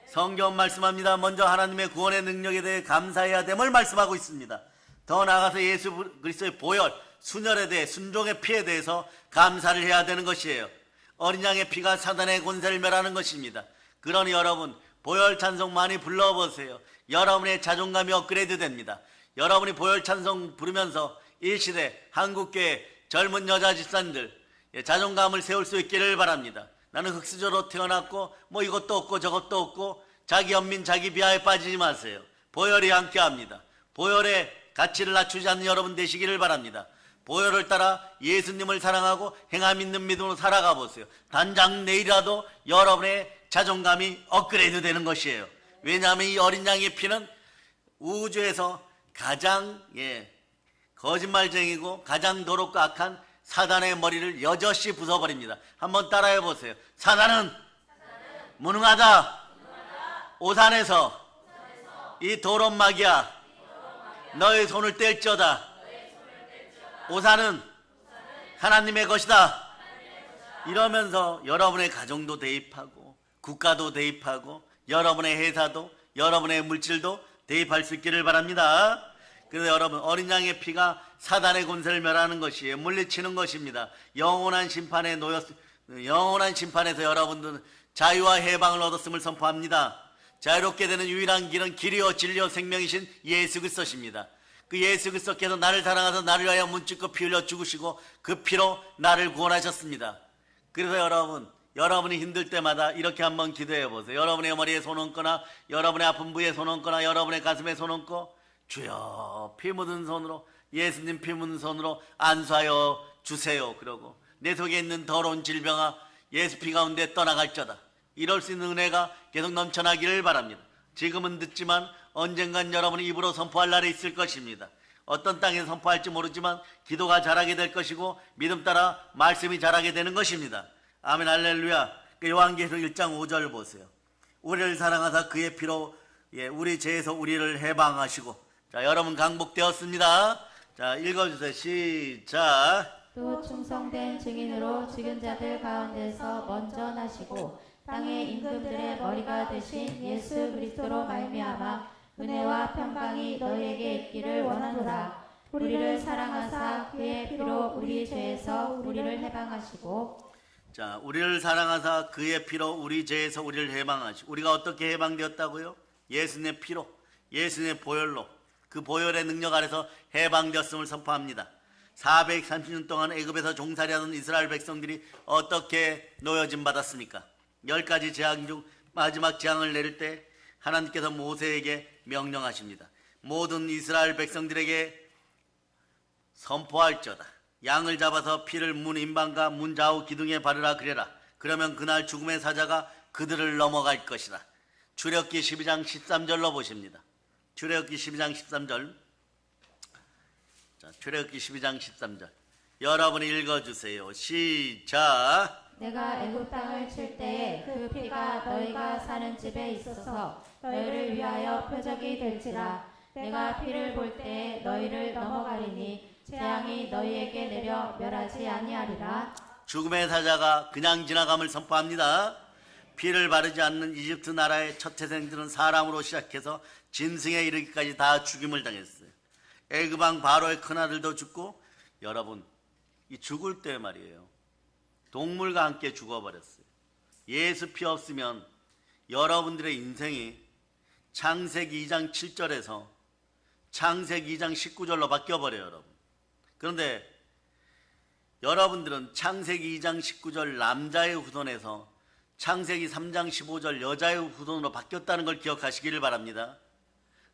[SPEAKER 1] 성경 말씀합니다. 먼저 하나님의 구원의 능력에 대해 감사해야 됨을 말씀하고 있습니다. 더 나아가서 예수 그리스도의 보혈, 순혈에 대해, 순종의 피에 대해서 감사를 해야 되는 것이에요. 어린 양의 피가 사단의 권세를 멸하는 것입니다. 그러니 여러분, 보혈 찬송 많이 불러보세요. 여러분의 자존감이 업그레이드 됩니다. 여러분이 보혈 찬송 부르면서 이 시대 한국교회 젊은 여자 집사님들 자존감을 세울 수 있기를 바랍니다. 나는 흑수저로 태어났고 뭐 이것도 없고 저것도 없고 자기 연민 자기 비하에 빠지지 마세요. 보혈이 함께합니다. 보혈의 가치를 낮추지 않는 여러분 되시기를 바랍니다. 보혈을 따라 예수님을 사랑하고 행함 있는 믿음으로 살아가 보세요. 단장 내일이라도 여러분의 자존감이 업그레이드 되는 것이에요. 왜냐하면 이 어린 양의 피는 우주에서 가장 거짓말쟁이고 가장 더럽고 악한 사단의 머리를 여럿이 부숴버립니다. 한번 따라해 보세요. 사단은 무능하다. 오산에서 이 더러운 마귀야 너의 손을 뗄지어다. 오산은 하나님의 것이다. 이러면서 여러분의 가정도 대입하고 국가도 대입하고 여러분의 회사도 여러분의 물질도 대입할 수 있기를 바랍니다. 그래서 여러분, 어린 양의 피가 사단의 권세를 멸하는 것이에요. 물리치는 것입니다. 영원한 심판에 영원한 심판에서 여러분들은 자유와 해방을 얻었음을 선포합니다. 자유롭게 되는 유일한 길은 길이요 진리요 생명이신 예수 그리스도십니다. 그 예수 그리스도께서 나를 사랑하사 나를 위하여 문짓고 피 흘려 죽으시고 그 피로 나를 구원하셨습니다. 그래서 여러분이 힘들 때마다 이렇게 한번 기도해 보세요. 여러분의 머리에 손 얹거나 여러분의 아픈 부위에 손 얹거나 여러분의 가슴에 손 얹고 주여 피 묻은 손으로 예수님 피 묻은 손으로 안수하여 주세요. 그러고 내 속에 있는 더러운 질병아 예수 피 가운데 떠나갈저다. 이럴 수 있는 은혜가 계속 넘쳐나기를 바랍니다. 지금은 늦지만 언젠간 여러분이 입으로 선포할 날이 있을 것입니다. 어떤 땅에서 선포할지 모르지만 기도가 자라게 될 것이고 믿음 따라 말씀이 자라게 되는 것입니다. 아멘 할렐루야. 요한계시록 1장 5절 보세요. 우리를 사랑하사 그의 피로 우리 죄에서 우리를 해방하시고. 자, 여러분 강복되었습니다. 자, 읽어주세요. 시작.
[SPEAKER 2] 또 충성된 증인으로 죽은 자들 가운데서 먼저 나시고 땅의 임금들의 머리가 되신 예수 그리스도로 말미암아 은혜와 평강이 너희에게 있기를 원하노라. 우리를 사랑하사 그의 피로 우리 죄에서 우리를 해방하시고.
[SPEAKER 1] 자, 우리를 사랑하사 그의 피로 우리 죄에서 우리를 해방하시고. 우리가 어떻게 해방되었다고요? 예수님의 피로, 예수님의 보혈로, 그 보혈의 능력 아래서 해방되었음을 선포합니다. 430년 동안 애굽에서 종살이하던 이스라엘 백성들이 어떻게 노여짐 받았습니까? 10가지 재앙 중 마지막 재앙을 내릴 때 하나님께서 모세에게 명령하십니다. 모든 이스라엘 백성들에게 선포할지어다. 양을 잡아서 피를 문 임방과 문 좌우 기둥에 바르라 그래라. 그러면 그날 죽음의 사자가 그들을 넘어갈 것이다. 출애굽기 12장 13절로 보십니다. 출애굽기 12장 13절. 자, 출애굽기 12장 13절. 여러분이 읽어주세요. 시작.
[SPEAKER 2] 내가 애굽 땅을 칠 때에 그 피가 너희가 사는 집에 있어서 너희를 위하여 표적이 될지라. 내가 피를 볼 때에 너희를 넘어가리니 재앙이 너희에게 내려 멸하지 아니하리라.
[SPEAKER 1] 죽음의 사자가 그냥 지나감을 선포합니다. 피를 바르지 않는 이집트 나라의 첫 태생들은 사람으로 시작해서 짐승에 이르기까지 다 죽임을 당했어요. 애굽 왕 바로의 큰아들도 죽고, 여러분 이 죽을 때 말이에요, 동물과 함께 죽어버렸어요. 예수 피 없으면 여러분들의 인생이 창세기 2장 7절에서 창세기 2장 19절로 바뀌어버려요. 여러분. 그런데 여러분들은 창세기 2장 19절 남자의 후손에서 창세기 3장 15절 여자의 후손으로 바뀌었다는 걸 기억하시기를 바랍니다.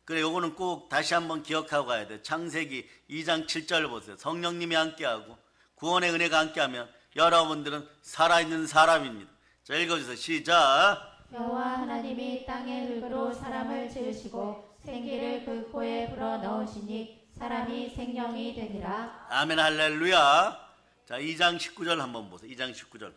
[SPEAKER 1] 그래, 요거는 꼭 다시 한번 기억하고 가야 돼요. 창세기 2장 7절 보세요. 성령님이 함께하고 구원의 은혜가 함께하면 여러분들은 살아있는 사람입니다. 자, 읽어주세요. 시작.
[SPEAKER 2] 여호와 하나님이 땅의 흙으로 사람을 지으시고 생기를 그 코에 불어 넣으시니 사람이 생명이 되니라.
[SPEAKER 1] 아멘 할렐루야. 자, 2장 19절 한번 보세요. 2장 19절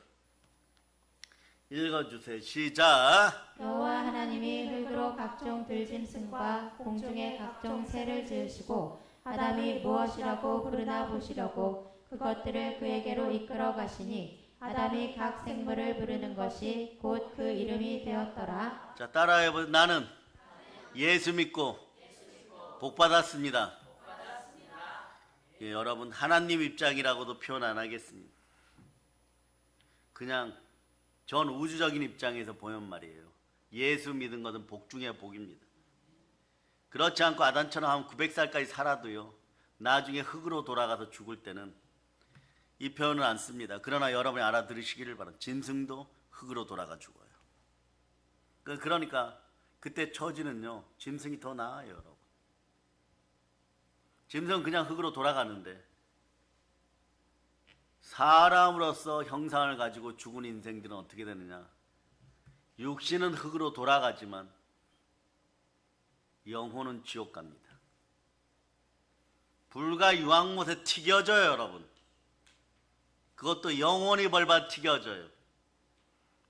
[SPEAKER 1] 읽어주세요. 시작.
[SPEAKER 2] 여호와 하나님이 흙으로 각종 들짐승과 공중의 각종 새를 지으시고 아담이 무엇이라고 부르나 보시려고 그것들을 그에게로 이끌어 가시니 아담이 각 생물을 부르는 것이 곧 그 이름이 되었더라.
[SPEAKER 1] 자, 따라해보세요. 나는 예수 믿고 복 받았습니다. 예, 여러분 하나님 입장이라고도 표현 안 하겠습니다. 그냥 전 우주적인 입장에서 보면 말이에요. 예수 믿은 것은 복 중에 복입니다. 그렇지 않고 아담처럼 한 900살까지 살아도요, 나중에 흙으로 돌아가서 죽을 때는 이 표현을 안 씁니다. 그러나 여러분이 알아들으시기를 바랍니다. 짐승도 흙으로 돌아가 죽어요. 그러니까 그때 처지는요, 짐승이 더 나아요, 여러분. 짐승은 그냥 흙으로 돌아가는데 사람으로서 형상을 가지고 죽은 인생들은 어떻게 되느냐? 육신은 흙으로 돌아가지만 영혼은 지옥 갑니다. 불과 유황못에 튀겨져요, 여러분. 그것도 영혼이 벌받 튀겨져요.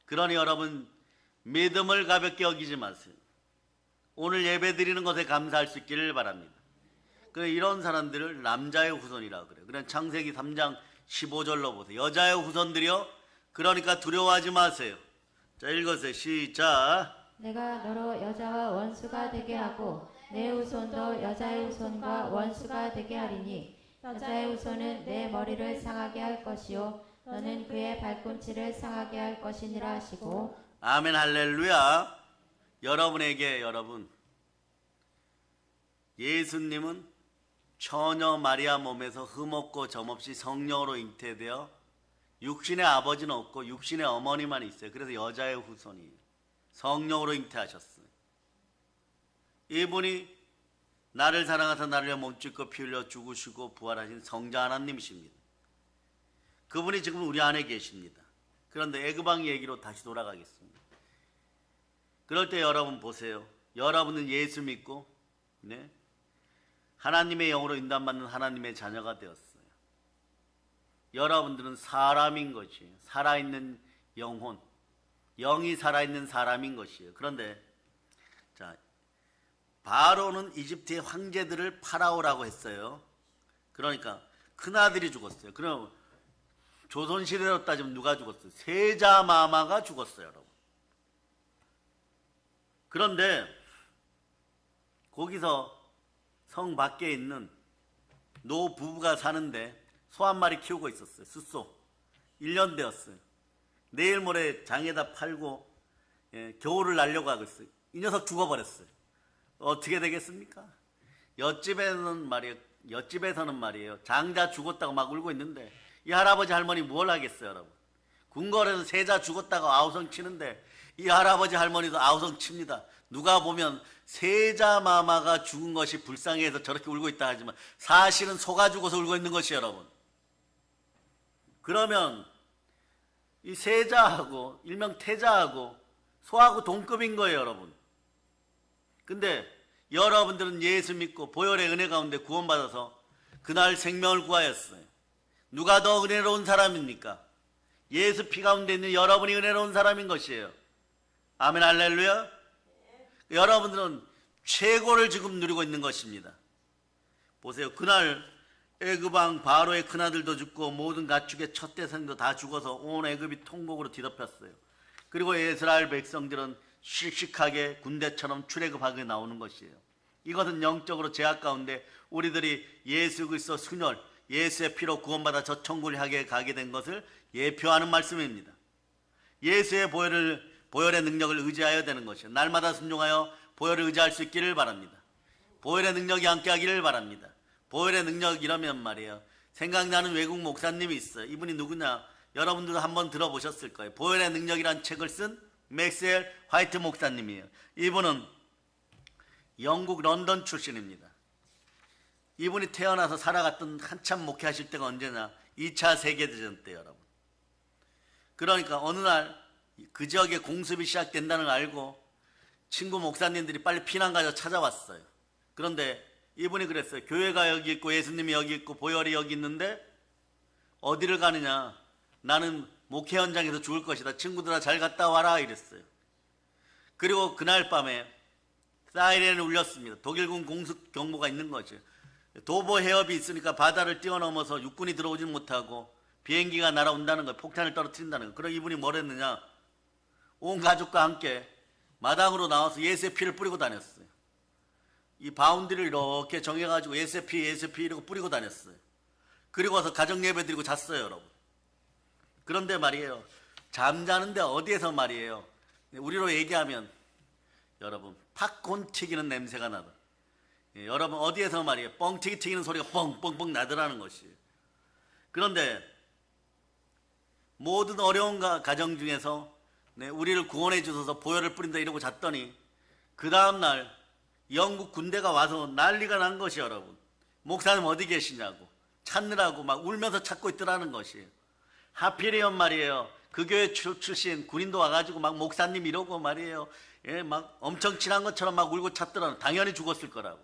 [SPEAKER 1] 그러니 여러분 믿음을 가볍게 여기지 마세요. 오늘 예배 드리는 것에 감사할 수 있기를 바랍니다. 그래, 이런 사람들을 남자의 후손이라고 그래요. 그냥 창세기 3장 15절로 보세요. 여자의 후손들이요, 그러니까 두려워하지 마세요. 자, 읽으세요. 시작.
[SPEAKER 2] 내가 너로 여자와 원수가 되게 하고 내 후손도 여자의 후손과 원수가 되게 하리니 여자의 후손은 내 머리를 상하게 할 것이요 너는 그의 발꿈치를 상하게 할 것이니라 하시고.
[SPEAKER 1] 아멘, 할렐루야. 여러분에게, 여러분, 예수님은 처녀 마리아 몸에서 흠없고 점없이 성령으로 잉태되어 육신의 아버지는 없고 육신의 어머니만 있어요. 그래서 여자의 후손이에요. 성령으로 잉태하셨어요. 이분이 나를 사랑하사 나를 위해 몸짓고 피 흘려 죽으시고 부활하신 성자 하나님이십니다. 그분이 지금 우리 안에 계십니다. 그런데 애굽왕 얘기로 다시 돌아가겠습니다. 그럴 때 여러분 보세요. 여러분은 예수 믿고, 네, 하나님의 영으로 인도받는 하나님의 자녀가 되었어요. 여러분들은 사람인 것이에요. 살아있는 영혼, 영이 살아있는 사람인 것이에요. 그런데 자, 바로는 이집트의 황제들을 파라오라고 했어요. 그러니까 큰아들이 죽었어요. 그럼 조선시대로 따지면 누가 죽었어요? 세자마마가 죽었어요, 여러분. 그런데 거기서 성 밖에 있는 노 부부가 사는데 소 한 마리 키우고 있었어요. 숫소. 1년 되었어요. 내일 모레 장에다 팔고, 예, 겨울을 날려고 하고 있어요. 이 녀석 죽어버렸어요. 어떻게 되겠습니까? 옆집에서는 말이에요. 장자 죽었다고 막 울고 있는데 이 할아버지 할머니 뭘 하겠어요, 여러분? 궁궐에서 세자 죽었다고 아우성 치는데 이 할아버지 할머니도 아우성 칩니다. 누가 보면 세자 마마가 죽은 것이 불쌍해서 저렇게 울고 있다 하지만 사실은 소가 죽어서 울고 있는 것이, 여러분. 그러면 이 세자하고 일명 태자하고 소하고 동급인 거예요, 여러분. 근데 여러분들은 예수 믿고 보혈의 은혜 가운데 구원받아서 그날 생명을 구하였어요. 누가 더 은혜로운 사람입니까? 예수 피 가운데 있는 여러분이 은혜로운 사람인 것이에요. 아멘, 할렐루야. 여러분들은 최고를 지금 누리고 있는 것입니다. 보세요. 그날 애굽왕 바로의 큰아들도 죽고 모든 가축의 첫 대생도 다 죽어서 온 애굽이 통곡으로 뒤덮였어요. 그리고 이스라엘 백성들은 씩씩하게 군대처럼 출애굽하게 나오는 것이에요. 이것은 영적으로 제약 가운데 우리들이 예수 그리스도 순혈, 예수의 피로 구원받아 저 천국을 향해 가게 된 것을 예표하는 말씀입니다. 예수의 보혈의 능력을 의지하여야 되는 것이에요. 날마다 순종하여 보혈을 의지할 수 있기를 바랍니다. 보혈의 능력이 함께하기를 바랍니다. 보혈의 능력 이러면 말이에요. 생각나는 외국 목사님이 있어요. 이분이 누구냐? 여러분들도 한번 들어보셨을 거예요. 보혈의 능력이란 책을 쓴 맥스웰 화이트 목사님이에요. 이분은 영국 런던 출신입니다. 이분이 태어나서 살아갔던 한참 목회하실 때가 언제냐? 2차 세계대전 때, 여러분. 그러니까 어느 날 그 지역에 공습이 시작된다는 걸 알고 친구 목사님들이 빨리 피난 가서 찾아왔어요. 그런데 이분이 그랬어요. 교회가 여기 있고 예수님이 여기 있고 보혈이 여기 있는데 어디를 가느냐? 나는 목회 현장에서 죽을 것이다. 친구들아 잘 갔다 와라 이랬어요. 그리고 그날 밤에 사이렌을 울렸습니다. 독일군 공습 경보가 있는 거죠. 도보 해협이 있으니까 바다를 뛰어넘어서 육군이 들어오지 못하고 비행기가 날아온다는 거, 폭탄을 떨어뜨린다는 거. 그럼 이분이 뭘 했느냐? 온 가족과 함께 마당으로 나와서 예수의 피를 뿌리고 다녔어요. 이 바운드를 이렇게 정해가지고 예수의 피 이러고 뿌리고 다녔어요. 그리고 와서 가정 예배 드리고 잤어요, 여러분. 그런데 말이에요, 잠자는데 어디에서 말이에요, 우리로 얘기하면 여러분 팝콘 튀기는 냄새가 나다. 여러분 어디에서 말이에요, 뻥튀기 튀기는 소리가 뻥뻥뻥 나더라는 것이에요. 그런데 모든 어려운 가정 중에서 우리를 구원해 주셔서 보혈을 뿌린다 이러고 잤더니 그 다음날 영국 군대가 와서 난리가 난 것이, 여러분. 목사님 어디 계시냐고 찾느라고 막 울면서 찾고 있더라는 것이에요. 하필이면 말이에요, 그 교회 출신 군인도 와가지고 막 목사님 이러고 말이에요, 막 엄청 친한 것처럼 막 울고 찾더라는. 당연히 죽었을 거라고.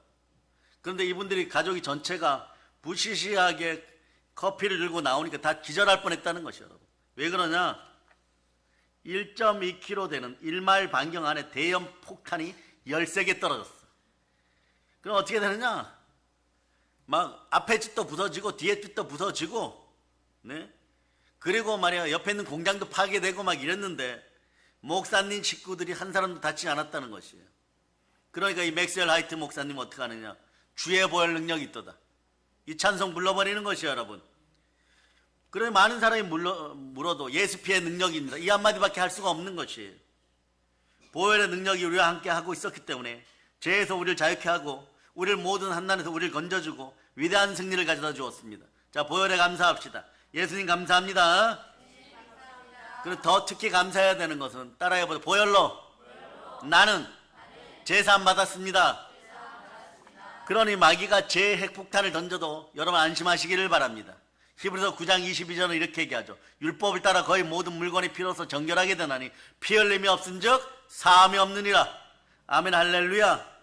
[SPEAKER 1] 그런데 이분들이 가족이 전체가 부시시하게 커피를 들고 나오니까 다 기절할 뻔했다는 것이에요. 여러분. 왜 그러냐? 1.2km 되는 1마일 반경 안에 대형 폭탄이 13개 떨어졌어. 그럼 어떻게 되느냐? 막 앞에 집도 부서지고 뒤에 집도 부서지고, 그리고 말이야 옆에 있는 공장도 파괴되고 막 이랬는데 목사님 식구들이 한 사람도 다치지 않았다는 것이에요. 그러니까 이 맥스웰 하이트 목사님 어떻게 하느냐? 주의 보혈 능력이 있도다. 이 찬송 불러버리는 것이에요, 여러분. 그래 많은 사람이 물어도 예수 피의 능력입니다, 이 한마디밖에 할 수가 없는 것이에요. 보혈의 능력이 우리와 함께 하고 있었기 때문에 죄에서 우리를 자유케 하고 우리를 모든 한난에서 우리를 건져주고 위대한 승리를 가져다 주었습니다. 자, 보혈에 감사합시다. 예수님 감사합니다. 그리고 더 특히 감사해야 되는 것은 따라해보세요. 보혈로 나는 제사함 받았습니다. 그러니 마귀가 제 핵폭탄을 던져도 여러분 안심하시기를 바랍니다. 히브리서 9장 22절은 이렇게 얘기하죠. 율법을 따라 거의 모든 물건이 피로서 정결하게 되나니 피 흘림이 없은즉 사함이 없느니라. 아멘 할렐루야.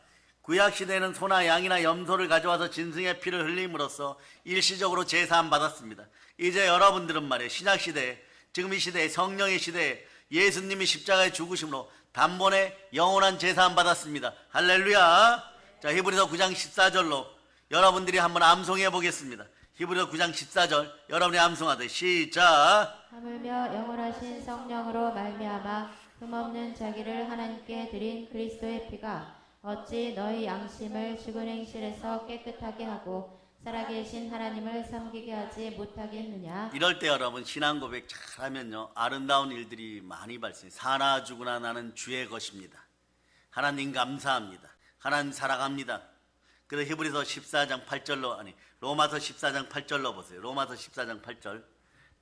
[SPEAKER 1] 구약시대에는 소나 양이나 염소를 가져와서 짐승의 피를 흘림으로써 일시적으로 제사함 받았습니다. 이제 여러분들은 말이에요, 신약시대에, 지금 이 시대에, 성령의 시대에 예수님이 십자가에 죽으심으로 단번에 영원한 제사함 받았습니다. 할렐루야. 자, 히브리서 9장 14절로 여러분들이 한번 암송해 보겠습니다. 히브리서 9장 14절 여러분이 암송하되 시작.
[SPEAKER 2] 하물며 영원하신 성령으로 말미암아 흠없는 자기를 하나님께 드린 그리스도의 피가 어찌 너희 양심을 죽은 행실에서 깨끗하게 하고 살아계신 하나님을 섬기게 하지 못하겠느냐. 이럴 때 여러분 신앙 고백 잘하면요 아름다운 일들이 많이 발생해요. 사나 죽으나 나는 주의 것입니다. 하나님 감사합니다. 하나님 사랑합니다. 그래서 히브리서 14장 8절로 로마서 14장 8절로 보세요. 로마서 14장 8절.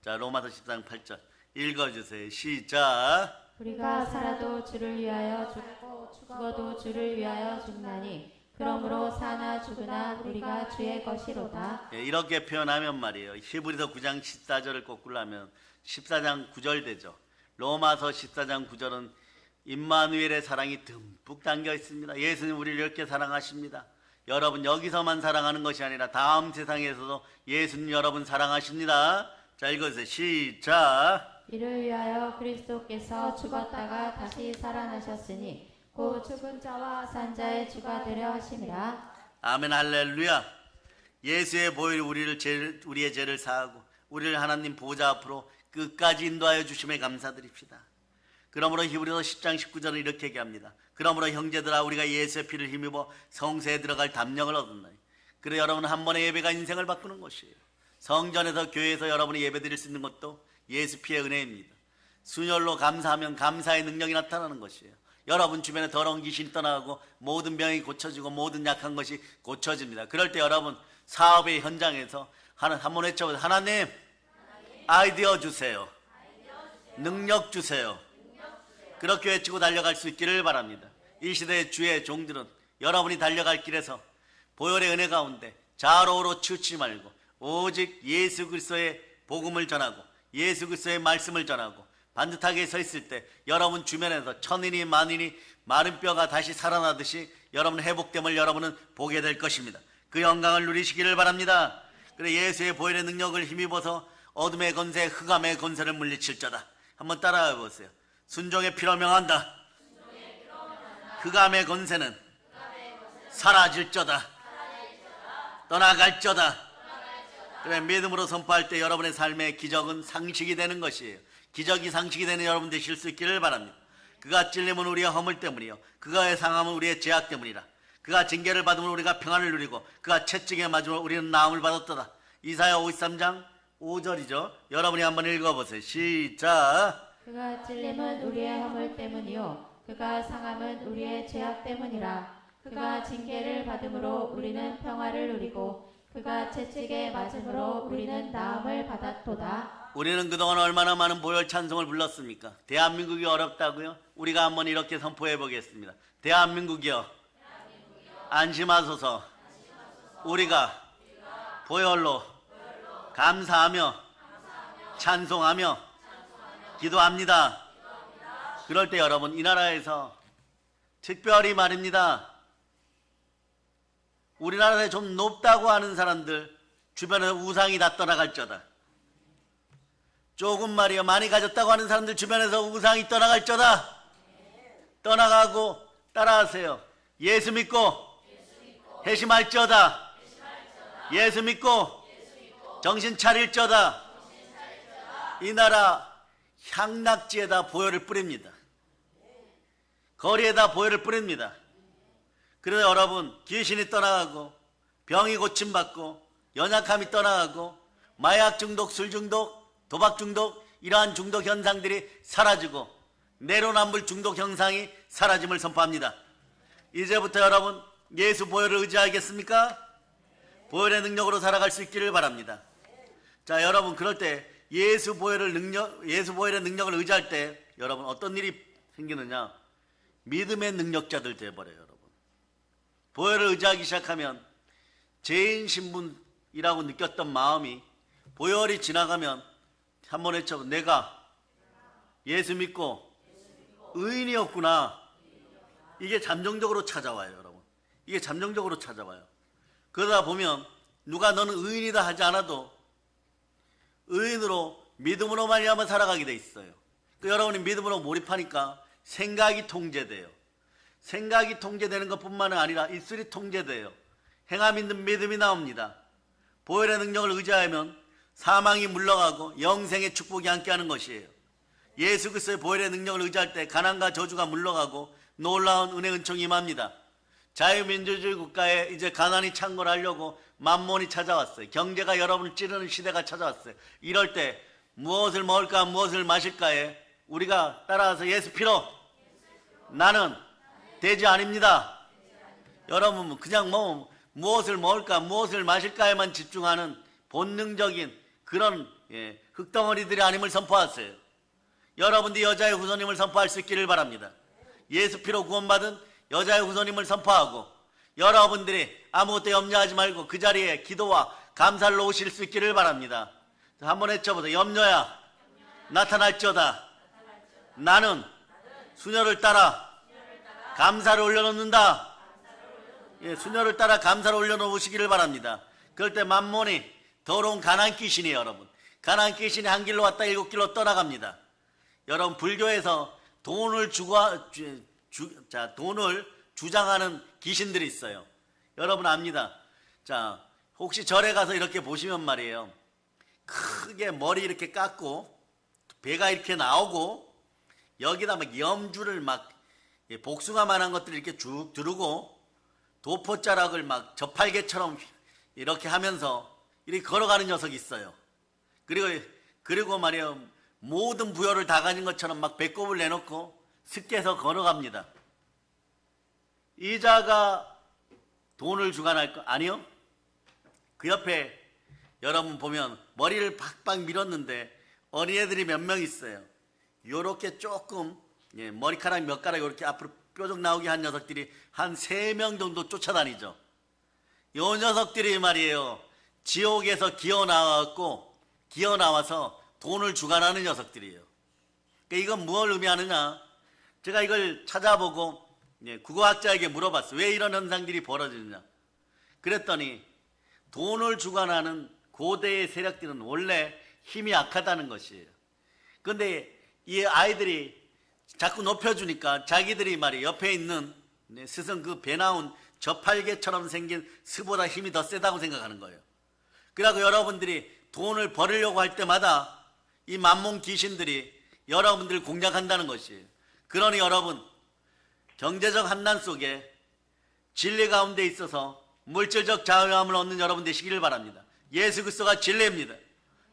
[SPEAKER 2] 자, 로마서 14장 8절 읽어주세요. 시작. 우리가 살아도 주를 위하여 죽고 죽어도 주를 위하여 죽나니 그러므로 사나 죽으나 우리가 주의 것이로다.
[SPEAKER 1] 이렇게 표현하면 말이에요. 히브리서 9장 14절을 거꾸로 하면 14장 9절 되죠. 로마서 14장 9절은 임마누엘의 사랑이 듬뿍 담겨 있습니다. 예수님 우리를 이렇게 사랑하십니다. 여러분 여기서만 사랑하는 것이 아니라 다음 세상에서도 예수님 여러분 사랑하십니다. 자, 읽어주세요. 시작.
[SPEAKER 2] 이를 위하여 그리스도께서 죽었다가 다시 살아나셨으니 곧 죽은 자와 산 자의 주가 되려 하심이라.
[SPEAKER 1] 아멘 할렐루야. 예수의 보혈이 우리의 죄를 사하고 우리를 하나님 보좌 앞으로 끝까지 인도하여 주심에 감사드립시다. 그러므로 히브리서 10장 19절은 이렇게 얘기합니다. 그러므로 형제들아 우리가 예수의 피를 힘입어 성소에 들어갈 담력을 얻었나니. 그래 여러분 한 번의 예배가 인생을 바꾸는 것이에요. 성전에서 교회에서 여러분이 예배 드릴 수 있는 것도 예수 피의 은혜입니다. 순혈로 감사하면 감사의 능력이 나타나는 것이에요. 여러분 주변에 더러운 귀신이 떠나가고 모든 병이 고쳐지고 모든 약한 것이 고쳐집니다. 그럴 때 여러분 사업의 현장에서 한번 외쳐보세요. 하나님 아이디어 주세요. 능력 주세요. 그렇게 외치고 달려갈 수 있기를 바랍니다. 이 시대의 주의 종들은 여러분이 달려갈 길에서 보혈의 은혜 가운데 좌로우로 치우치지 말고 오직 예수 그리스도의 복음을 전하고 예수 그리스도의 말씀을 전하고 반듯하게 서 있을 때 여러분 주변에서 천인이 만인이 마른 뼈가 다시 살아나듯이 여러분 회복됨을 여러분은 보게 될 것입니다. 그 영광을 누리시기를 바랍니다. 그래 예수의 보혈의 능력을 힘입어서 어둠의 권세 흑암의 권세를 물리칠자다. 한번 따라해 보세요. 순종의 피로 명한다. 흑암의 권세는 사라질저다. 떠나갈저다. 그래, 믿음으로 선포할 때 여러분의 삶의 기적은 상식이 되는 것이에요. 기적이 상식이 되는 여러분 되실 수 있기를 바랍니다. 그가 찔림은 우리의 허물 때문이요 그가 상함은 우리의 죄악 때문이라. 그가 징계를 받으면 우리가 평안을 누리고 그가 채찍에 맞으면 우리는 나음을 받았도다. 이사야 53장 5절이죠. 여러분이 한번 읽어보세요. 시작.
[SPEAKER 2] 그가 찔림은 우리의 허물 때문이요 그가 상함은 우리의 죄악 때문이라. 그가 징계를 받음으로 우리는 평화를 누리고 그가 채찍에 맞음으로 우리는 나음을 받았도다.
[SPEAKER 1] 우리는 그동안 얼마나 많은 보혈 찬송을 불렀습니까? 대한민국이 어렵다고요? 우리가 한번 이렇게 선포해 보겠습니다. 대한민국이여, 안심하소서. 우리가 보혈로 감사하며 찬송하며 기도합니다. 그럴 때 여러분, 이 나라에서 특별히 말입니다, 우리나라에 좀 높다고 하는 사람들 주변에 우상이 다 떠나갈저다. 조금 말이요 많이 가졌다고 하는 사람들 주변에서 우상이 떠나갈저다. 떠나가고 따라하세요. 예수 믿고 회심할저다. 예수 믿고 정신 차릴저다. 이 나라 향락지에다 보혈을 뿌립니다. 거리에다 보혈을 뿌립니다. 그래서 여러분, 귀신이 떠나가고 병이 고침받고 연약함이 떠나가고 마약 중독, 술 중독, 도박 중독, 이러한 중독 현상들이 사라지고 내로남불 중독 현상이 사라짐을 선포합니다. 이제부터 여러분, 예수 보혈을 의지하겠습니까? 보혈의 능력으로 살아갈 수 있기를 바랍니다. 자, 여러분, 그럴 때 예수 보혈의 능력을 의지할 때 여러분 어떤 일이 생기느냐? 믿음의 능력자들 되어버려요. 여러분, 보혈을 의지하기 시작하면 죄인 신분이라고 느꼈던 마음이 보혈이 지나가면 한번 외쳐, 내가 예수 믿고 의인이었구나. 이게 잠정적으로 찾아와요. 여러분, 이게 잠정적으로 찾아와요. 그러다 보면 누가 너는 의인이다 하지 않아도 의인으로 믿음으로 말미암아 살아가게 돼 있어요. 그 여러분이 믿음으로 몰입하니까 생각이 통제돼요. 생각이 통제되는 것뿐만 아니라 입술이 통제돼요. 행함 있는 믿음이 나옵니다. 보혈의 능력을 의지하면 사망이 물러가고 영생의 축복이 함께하는 것이에요. 예수 그리스도의 보혈의 능력을 의지할 때 가난과 저주가 물러가고 놀라운 은혜 은총이 임합니다. 자유민주주의 국가에 이제 가난이 창궐하려고 만몬이 찾아왔어요. 경제가 여러분을 찌르는 시대가 찾아왔어요. 이럴 때 무엇을 먹을까 무엇을 마실까에 우리가 따라서 예수 피로 나는 돼지 아닙니다. 여러분, 그냥 무엇을 먹을까 무엇을 마실까에만 집중하는 본능적인 그런 흙덩어리들이 아님을 선포하세요. 여러분들이 여자의 후손임을 선포할 수 있기를 바랍니다. 예수 피로 구원받은 여자의 후손임을 선포하고 여러분들이 아무것도 염려하지 말고 그 자리에 기도와 감사를 놓으실 수 있기를 바랍니다. 한번 외쳐보세요. 염려야 나타날지어다. 나는 수녀를 따라 감사를 올려놓는다. 예, 수녀를 따라 감사를 올려놓으시기를 바랍니다. 그럴 때 만몬이 더러운 가난 귀신이에요. 여러분, 가난 귀신이 한 길로 왔다 7길로 떠나갑니다. 여러분, 불교에서 돈을 돈을 주장하는 귀신들이 있어요. 여러분 압니다. 자, 혹시 절에 가서 이렇게 보시면 말이에요, 크게 머리 이렇게 깎고 배가 이렇게 나오고 여기다 막 염주를 막 복숭아만한 것들을 이렇게 쭉 두르고 도포자락을 막 저팔계처럼 이렇게 하면서 이렇게 걸어가는 녀석이 있어요. 그리고 말이에요, 모든 부여를 다 가진 것처럼 막 배꼽을 내놓고 습게서 걸어갑니다. 이자가 돈을 주관할 거 아니요? 그 옆에 여러분 보면 머리를 박박 밀었는데 어린애들이 몇 명 있어요. 요렇게 조금 머리카락 몇 가락 이렇게 앞으로 뾰족 나오게 한 녀석들이 한 3명 정도 쫓아다니죠. 요 녀석들이 말이에요, 지옥에서 기어 나와서 돈을 주관하는 녀석들이에요. 그러니까 이건 무엇을 의미하느냐? 제가 이걸 찾아보고 국어학자에게 물어봤어요. 왜 이런 현상들이 벌어지느냐? 그랬더니 돈을 주관하는 고대의 세력들은 원래 힘이 약하다는 것이에요. 그런데 이 아이들이 자꾸 높여주니까 자기들이 말이에요, 옆에 있는 스승 그 배 나온 저팔계처럼 생긴 스보다 힘이 더 세다고 생각하는 거예요. 그래서 여러분들이 돈을 벌으려고 할 때마다 이 만몬 귀신들이 여러분들을 공략한다는 것이에요. 그러니 여러분, 경제적 한난 속에 진리 가운데 있어서 물질적 자유함을 얻는 여러분 되시기를 바랍니다. 예수 그리스도가 진리입니다.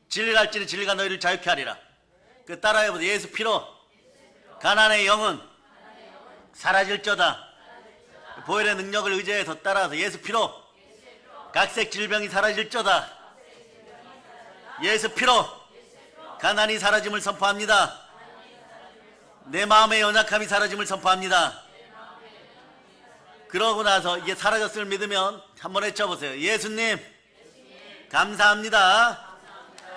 [SPEAKER 1] 진리를 알지니 진리가 너희를 자유케 하리라. 그 따라해보세요. 예수 피로 가난의 영은 사라질저다. 보혈의 능력을 의지해서 따라서 예수 피로 각색 질병이 사라질저다. 예수 피로 가난이 사라짐을 선포합니다. 내 마음의 연약함이 사라짐을 선포합니다. 그러고 나서 이게 사라졌음을 믿으면 한번 외쳐보세요. 예수님 감사합니다.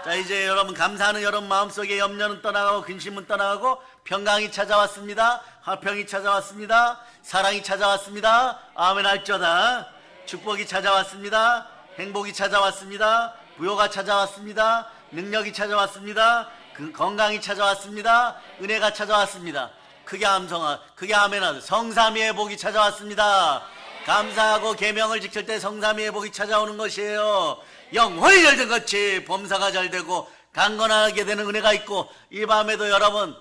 [SPEAKER 1] 자, 이제 여러분 감사하는 여러분 마음속에 염려는 떠나가고 근심은 떠나가고 평강이 찾아왔습니다. 화평이 찾아왔습니다. 사랑이 찾아왔습니다. 아멘 할쩌다. 축복이 찾아왔습니다. 행복이 찾아왔습니다. 부요가 찾아왔습니다. 능력이 찾아왔습니다. 그 건강이 찾아왔습니다. 은혜가 찾아왔습니다. 크게 아멘하세요. 성삼위의 복이 찾아왔습니다. 감사하고 계명을 지킬 때 성삼위의 복이 찾아오는 것이에요. 영혼이 잘된 것이 범사가 잘되고 강건하게 되는 은혜가 있고 이 밤에도 여러분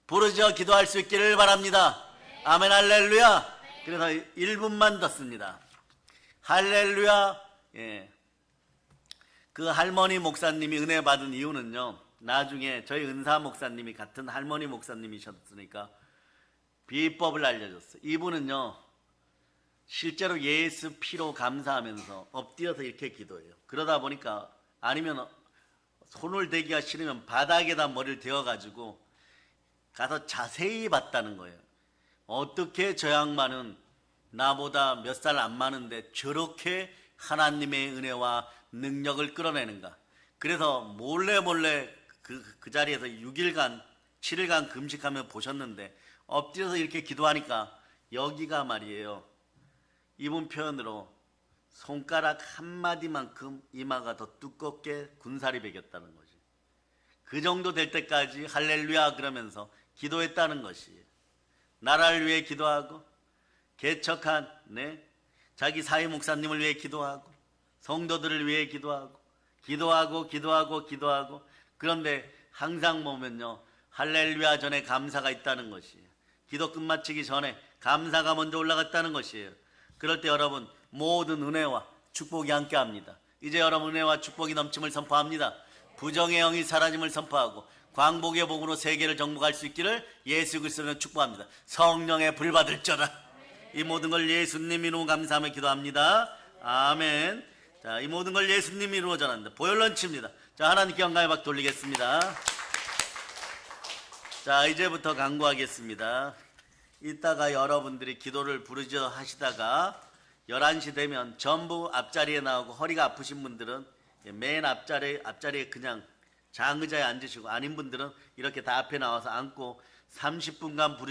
[SPEAKER 1] 부르짖어 기도할 수 있기를 바랍니다. 아멘 할렐루야. 그래서 1분만 더 씁니다. 할렐루야. 예. 그 할머니 목사님이 은혜 받은 이유는요, 나중에 저희 은사 목사님이 같은 할머니 목사님이셨으니까 비법을 알려줬어요. 이분은요 실제로 예수 피로 감사하면서 엎드려서 이렇게 기도해요. 그러다 보니까 아니면 손을 대기가 싫으면 바닥에다 머리를 대어가지고 가서 자세히 봤다는 거예요. 어떻게 저 양반은 나보다 몇 살 안 많은데 저렇게 하나님의 은혜와 능력을 끌어내는가. 그래서 몰래 그 자리에서 6일간 7일간 금식하며 보셨는데 엎드려서 이렇게 기도하니까 여기가 말이에요, 이분 표현으로 손가락 한마디만큼 이마가 더 두껍게 군살이 배겼다는 거지. 그 정도 될 때까지 할렐루야 그러면서 기도했다는 것이에요. 나라를 위해 기도하고 개척한 자기 사회 목사님을 위해 기도하고 성도들을 위해 기도하고 그런데 항상 보면요 할렐루야 전에 감사가 있다는 것이에요. 기도 끝마치기 전에 감사가 먼저 올라갔다는 것이에요. 그럴 때 여러분 모든 은혜와 축복이 함께합니다. 이제 여러분 은혜와 축복이 넘침을 선포합니다. 부정의 영이 사라짐을 선포하고 광복의 복으로 세계를 정복할 수 있기를 예수 그리스도는 축복합니다. 성령의 불 받을저라. 이 모든 걸 예수님 이름 감사하며 기도합니다. 아멘. 자, 이 모든 걸 예수님 이름으로 전합니다. 보혈 런치입니다. 자, 하나님께 영광의 박 돌리겠습니다. 자, 이제부터 강구하겠습니다. 이따가 여러분들이 기도를 부르짖어 하시다가 11시 되면 전부 앞자리에 나오고 허리가 아프신 분들은 맨 앞자리에 그냥 장의자에 앉으시고 아닌 분들은 이렇게 다 앞에 나와서 앉고 30분간 부르짖어